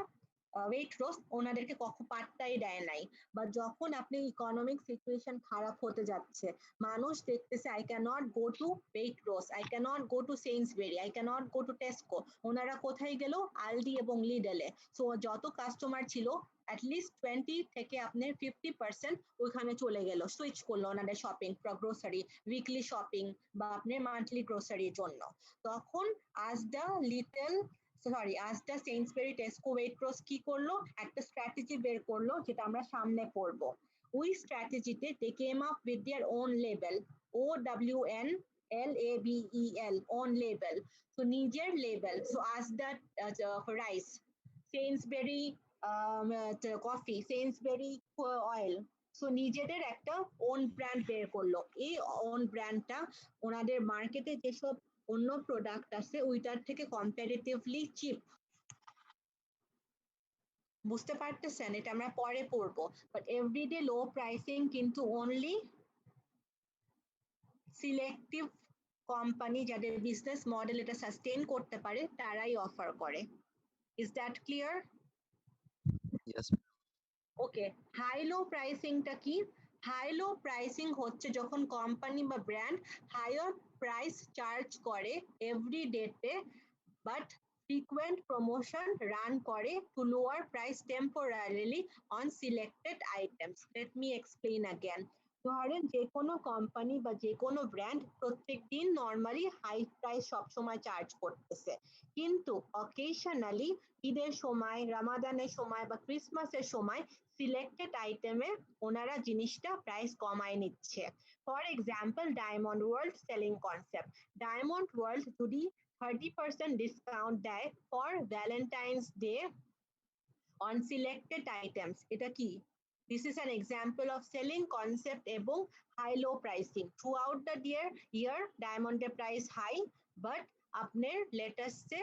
ওয়েটরোস ওনাদেরকে কখন পাত্তাই দেয় নাই। বা যখন আপনি ইকোনমিক সিচুয়েশন খারাপ হতে যাচ্ছে, মানুষ দেখতেছে I can't go to Waitrose, I can't go to Sainsbury, I can't go to Tesco, ওনারা কোথায় গেল? আলডি এবং লিডলে। সো যত কাস্টমার ছিল অ্যাটলিস্ট 20 থেকে আপনার 50% ওইখানে চলে গেল, সুইচ করলো ওনাদের শপিং, গ্রোসারি, উইকলি শপিং বা আপনার মান্থলি গ্রোসারির জন্য। তখন আসদা, লিটল, সরি আসদা, সেইন্সবেরি, টেস্কো, ওয়েটরোস কি করলো? একটা স্ট্র্যাটেজি বের করলো, যেটা আমরা সামনে পড়বো। ওই স্ট্র্যাটেজিতে they came up with their own label, OWNLABEL, own label. So নিজের লেবেল। So Asda rice, Sainsbury coffee, Sainsbury oil. So নিজেদের একটা ওন ব্র্যান্ড বের করলো। এই ওন ব্র্যান্ডটা ওনাদের মার্কেটে যেসব অন্য প্রোডাক্ট আছে ওইটার থেকে কম্পারেটিভলি চিপ। বুঝতে পারতেছেন? এটা আমরা পরে পড়বো। বাট এভরিডে লো প্রাইসিং কিন্তু অনলি সিলেক্টিভ কোম্পানি যাদের বিজনেস মডেল এটা সাস্টেইন করতে পারে তারাই অফার করে। Is that clear? Yes. Okay, high low প্রাইসিংটা কি? হাই লো প্রাইসিং হচ্ছে যখন কোম্পানি বা ব্র্যান্ড হায়ার প্রাইস চার্জ করে এভরি ডেতে, বাট frequent promotion run করে to lower price temporarily on selected items. Let me explain again. ধরেন যে কোনো কোম্পানি বা যে কোনো ব্র্যান্ড প্রত্যেক দিন নর্মালি হাই প্রাইস সবসময় চার্জ করতেছে, কিন্তু অকেশনালি ঈদের সময়, রামাদানের সময় বা ক্রিসমাসের সময় সিলেক্টেড আইটেমে ওনারা জিনিসটা প্রাইস কমায় নিচ্ছে। For example diamond world selling concept, diamond world যদি 30% ডিসকাউন্ট দেয় for Valentine's day on selected items, এটা কি? This is an example of selling concept এবং high low pricing. Throughout the year diamond price high, but আপনার লেটেস্টে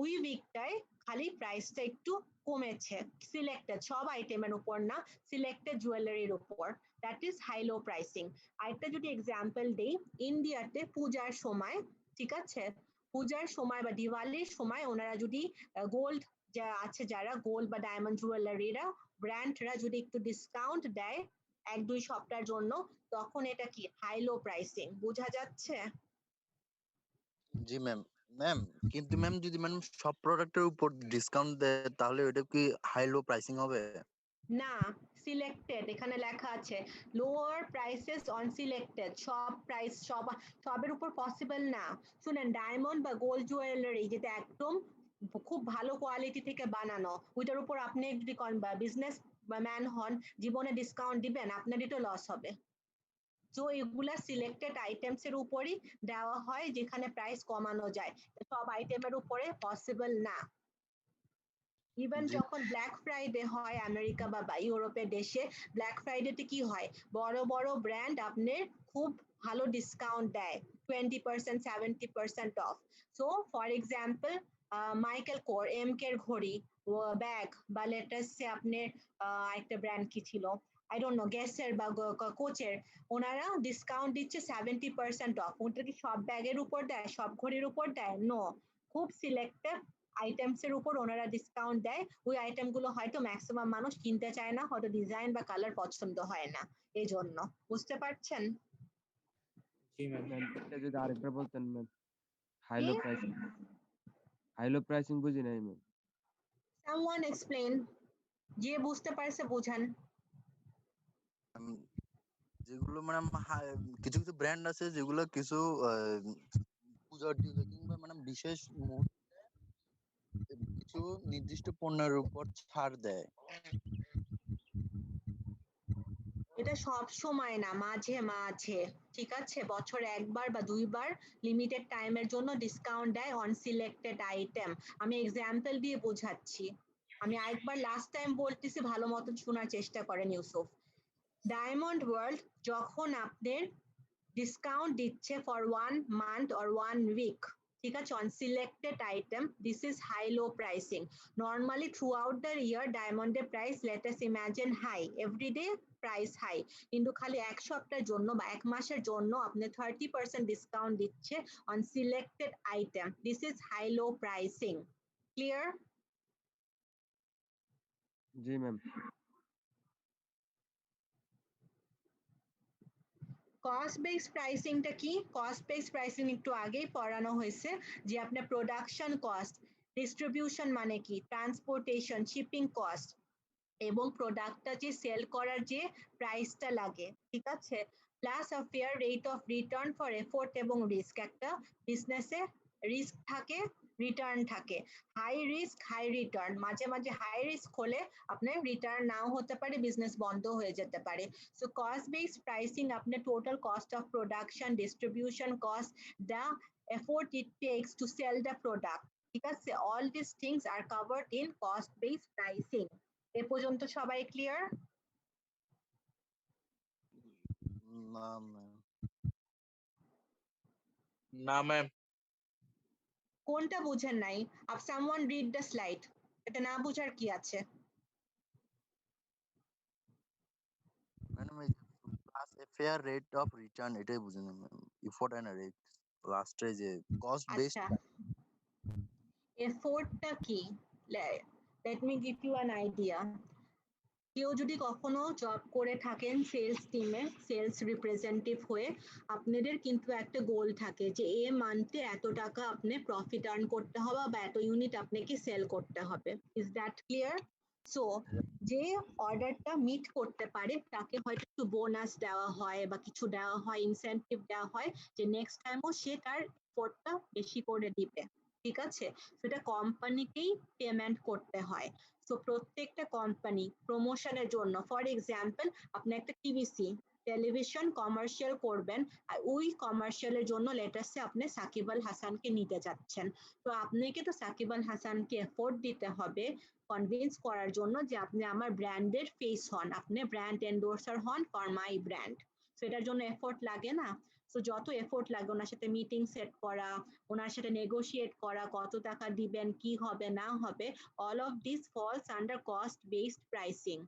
ওই উইকটায় খালি প্রাইসটা একটু কমেছে সিলেক্টেড সব আইটেমের উপর না, সিলেক্টেড জুয়েলারির উপর, that is high low pricing. আরেকটা যদি এক্সাম্পল দেই, ইন্ডিয়াতে পূজার সময়, ঠিক আছে, পূজার সময় বা দিওয়ালির সময় ওনারা যদি গোল্ড যা আছে, যারা গোল্ড বা ডায়মন্ড জুয়েলারিরা ব্র্যান্ডরা যদি একটু ডিসকাউন্ট দেয় 1-2 সপ্তাহের জন্য, তখন এটা কি? High low pricing. বোঝা যাচ্ছে? জি ম্যাম। ম্যাম, কিন্তু ম্যাম যদি ম্যাম সব প্রোডাক্টের উপর ডিসকাউন্ট দেয় তাহলে ওটা কি হাই লো প্রাইসিং হবে? না, সিলেক্টেড, এখানে লেখা আছে লোয়ার প্রাইসেস অন সিলেক্টেড, সব প্রাইস সবের উপর পসিবল না। শুনেন, ডায়মন্ড বা গোল্ড জুয়েলারি যেটা একদম খুব ভালো কোয়ালিটি থেকে বানানো, ওইটার উপর আপনি যদি বিজনেস ম্যান হন, জীবনে ডিসকাউন্ট দিবেন? আপনারই তো লস হবে। তো এগুলা সিলেক্টেড আইটেমস এর উপরই দেওয়া হয় যেখানে প্রাইস কমানো যায়, সব আইটেমের উপরে পসিবল না। ইভেন জি। যখন ব্ল্যাক ফ্রাইডে হয় আমেরিকা বা ইউরোপের দেশে, ব্ল্যাক ফ্রাইডেতে কি হয়? বড় বড় ব্র্যান্ড আপনার খুব ভালো ডিসকাউন্ট দেয়, 20%, 70% of. So for example Michael core, MK এর ঘড়ি, ব্যাগ, বা লেটেস্টে আপনার একটা ব্র্যান্ড কি ছিল, আই ডোন্ট নো, গ্যাসের বা কোচের, ওনারা ডিসকাউন্ট দিচ্ছে 70% অফ। ওটা কি সব ব্যাগের উপর দেয়, সব ঘড়ির উপর দেয়? নো, খুব সিলেক্টেড আইটেমস এর উপর ওনারা ডিসকাউন্ট দেয়। ওই আইটেম গুলো হয়তো ম্যাক্সিমাম মানুষ কিনতে চায় না, হয়তো ডিজাইন বা কালার পছন্দ হয় না, এই জন্য। বুঝতে পারছেন? জি ম্যাম। ম্যাম এটা যদি আরেকবার বলতেন ম্যাম। হাই কি? লো প্রাইসিং, হাই লো প্রাইসিং বুঝি নাই ম্যাম। সামওয়ান এক্সপ্লেন, যে বুঝতে পারছে বুঝান। যেগুলো মানে কিছু কিছু ব্র্যান্ড আছে যেগুলো কিছু পূজার দিনে কিংবা মানে বিশেষ মুহূর্তে কিছু নির্দিষ্ট পণ্যের উপর ছাড় দেয়। এটা সব সময় না, মাঝে মাঝে, ঠিক আছে? বছরে একবার বা দুইবার লিমিটেড টাইমের জন্য ডিসকাউন্ট দেয় অন সিলেক্টেড আইটেম। আমি এক্সাম্পল দিয়ে বোঝাচ্ছি। আমি আরেকবার লাস্ট টাইম বলতেছি, ভালো মতো শোনার চেষ্টা করেন ইউসুফ। ডায়মন্ড ওয়ার্ল্ড যখন আপনার ডিসকাউন্ট দিচ্ছে ফর 1 মান্থ অর 1 উইক, ঠিক আছে, on selected item, this is high low pricing. Normally throughout the year ডায়মন্ডের price, let us imagine, high, everyday price high, কিন্তু খালি এক সপ্তাহের জন্য বা এক মাসের জন্য আপনি 30% ডিসকাউন্ট দিচ্ছে on selected item, this is high low pricing. Clear? জি ম্যাম। কস্ট বেস প্রাইসিংটা কি? কস্ট বেস প্রাইসিং একটু আগেই পড়ানো হয়েছে, যে আপনার প্রোডাকশন কস্ট, ডিস্ট্রিবিউশন মানে কি, ট্রান্সপোর্টেশন, শিপিং কস্ট, এবং প্রোডাক্টটা যে সেল করার যে প্রাইসটা লাগে, ঠিক আছে, plus a fair rate of return for effort এবং রিস্ক। একটা বিজনেসে রিস্ক থাকে, রিটার্ন থাকে, হাই রিস্ক হাই রিটার্ন। মাঝে মাঝে হাই রিস্ক হলে আপনার রিটার্ন নাও হতে পারে, বিজনেস বন্ধ হয়ে যেতে পারে। সো কস্ট বেস প্রাইসিং আপনার total cost of production, distribution cost, the effort it takes to sell the product, ঠিক আছে, all this things are covered in cost base pricing. এ পর্যন্ত সবাই ক্লিয়ার? না ম্যাম। না ম্যাম। কোনটা বুঝেন নাই? Up someone read the slide. এটা না বুঝার কি আছে? ম্যাডাম এই plus a fair rate of return এটাই বুঝি না ম্যাম। ইফোর্ট এন্ড রেট লাস্টে যে কস্ট বেসড। আচ্ছা, এফোর্টটা কি? Let me give you an idea. কেউ যদি কখনো জব করে থাকেন সেলস টিমে, সেলস রিপ্রেজেন্টেটিভ হয়ে, আপনাদের কিন্তু একটা গোল থাকে যে এ মান্থে এত টাকা আপনি প্রফিট আর্ন করতে হবে বা এত ইউনিট আপনাকে সেল করতে হবে। Is that clear? সো যে অর্ডারটা মিট করতে পারে তাকে হয়তো একটু বোনাস দেওয়া হয় বা কিছু দেওয়া হয়, ইনসেনটিভ দেওয়া হয়, যে নেক্সট টাইমও সে তার এফোর্টটা বেশি করে দিবে, ঠিক আছে? সেটা কোম্পানিকেই পেমেন্ট করতে হয়। সো প্রত্যেকটা কোম্পানি প্রমোশনের জন্য, ফর এক্সাম্পল আপনি একটা টিভিসি টেলিভিশন কমার্শিয়াল করবেন, আর ওই কমার্শিয়ালের জন্য লেটাসে আপনি সাকিব আল হাসানকে নিতে যাচ্ছেন, তো আপনাকে তো সাকিব আল হাসানকে এফোর্ট দিতে হবে কনভিন্স করার জন্য যে আপনি আমার ব্র্যান্ডের ফেস হন, আপনি ব্র্যান্ড এন্ডোর্সার হন ফর মাই ব্র্যান্ড। সেটার জন্য এফোর্ট লাগে না? তো যত এফোর্ট লাগে ওনার সাথে মিটিং সেট করা, ওনার সাথে নেগোশিয়েট করা, কত টাকা দিবেন, কি হবে না হবে, all of this falls under cost based pricing.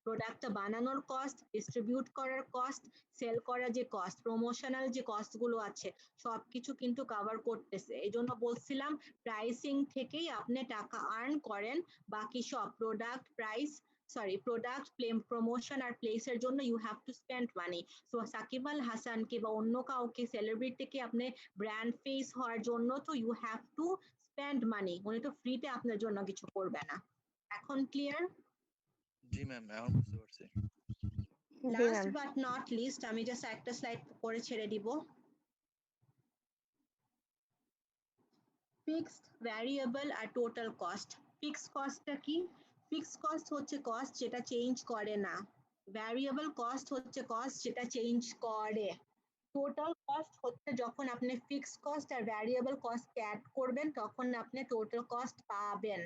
প্রোডাক্টটা বানানোর কস্ট, ডিস্ট্রিবিউট করার কস্ট, সেল করার যে কস্ট, প্রমোশনাল যে কস্ট গুলো আছে, সবকিছু কিন্তু কভার করতেছে। এই জন্য বলছিলাম প্রাইসিং থেকেই আপনি টাকা আর্ন করেন, বাকি সব product price, sorry product promotion আর প্লেসের জন্য you have to spend money. So Sakib Al হাসানকে বা অন্য কাউকে সেলিব্রিটিকে আপনি ব্র্যান্ড ফেস হওয়ার জন্য তো you have to spend money, উনি তো ফ্রিতে আপনার জন্য কিছু করবে না। এখন ক্লিয়ার? জি ম্যাম, এখন বুঝতে পারছি। জি last ma'am. But not least, আমি জাস্ট একটা স্লাইড করে ছেড়ে দিব। ফিক্সড, ভ্যারিয়েবল আর টোটাল কস্ট। ফিক্সড কস্টটা কি? ফিক্সড কস্ট হচ্ছে কস্ট যেটা চেঞ্জ করে না, ভ্যারিয়েবল কস্ট হচ্ছে কস্ট যেটা চেঞ্জ করে, টোটাল কস্ট হচ্ছে যখন আপনি ফিক্সড কস্ট আর ভ্যারিয়েবল কস্ট অ্যাড করবেন তখন আপনি টোটাল কস্ট পাবেন।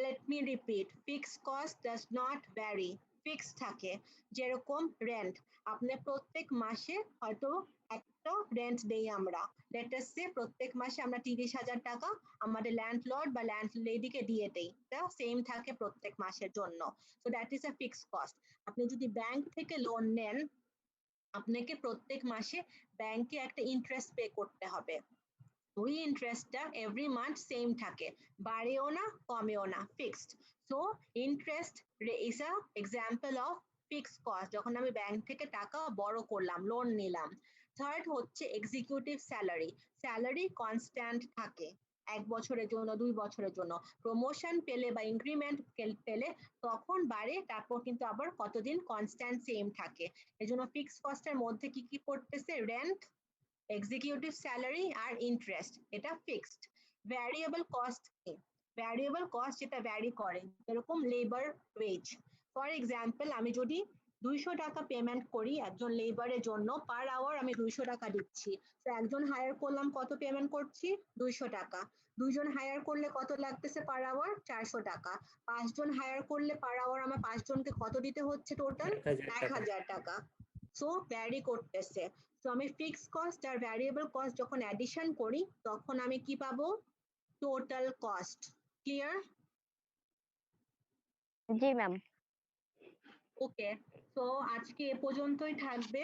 Let me repeat, fixed cost does not vary. Fix থাকে, যেরকম রেন্ট, আপনি প্রত্যেক মাসে হয়তো একটা রেন্ট দেই আমরা, লেটাস সে প্রত্যেক মাসে আমরা 30,000 টাকা আমাদের ল্যান্ডলর্ড বা ল্যান্ডলেডিকে দিয়ে দেই, এটা সেম থাকে প্রত্যেক মাসের জন্য। So that is a fixed cost. আপনি যদি ব্যাংক থেকে লোন নেন, আপনাকে প্রত্যেক মাসে ব্যাংকে একটা ইন্টারেস্ট পে করতে হবে, ওই ইন্টারেস্টটা এভরি মান্থ সেম থাকে, বাড়েও না কমেও না, fixed. So interest is a example of fixed cost, যখন আমি ব্যাংক থেকে টাকা বড় করলাম, লোন নিলাম। থার্ড হচ্ছে এক্সিকিউটিভ স্যালারি, স্যালারি কনস্ট্যান্ট থাকে, 1 বছরের জন্য 2 বছরের জন্য, প্রমোশন পেলে বা ইনক্রিমেন্ট পেলে তখন বাড়ে, তারপর কিন্তু আবার কতদিন কনস্ট্যান্ট সেম থাকে। এজন্য ফিক্সড কস্টের মধ্যে কি কি পড়তেছে, রেন্ট, এক্সিকিউটিভ স্যালারি আর ইন্টারেস্ট, এটা ফিক্সড। ভ্যারিয়েবল কস্ট কি, ভ্যারিয়েবল কস্ট যেটা ভ্যারি করে, যেরকম লেবার ওয়েজ। ফর এক্সাম্পল আমি যদি 200 টাকা পেমেন্ট করি একজন লেবারের জন্য, পার আওয়ার আমি 200 টাকা দিচ্ছি, তো একজন হায়ার করলাম কত পেমেন্ট করছি, 200 টাকা। 2 জন হায়ার করলে কত লাগতেছে পার আওয়ার, 400 টাকা। 5 জন হায়ার করলে পার আওয়ার আমার 5 জনকে কত দিতে হচ্ছে, টোটাল 1000 টাকা। সো ভ্যারি করতেছে। তো আমি ফিক্সড কস্ট আর ভ্যারিয়েবল কস্ট যখন অ্যাডিশন করি তখন আমি কি পাবো, টোটাল কস্ট। ক্লিয়ার? জি ম্যাম। ওকে, তো আজকে এ পর্যন্তই থাকবে।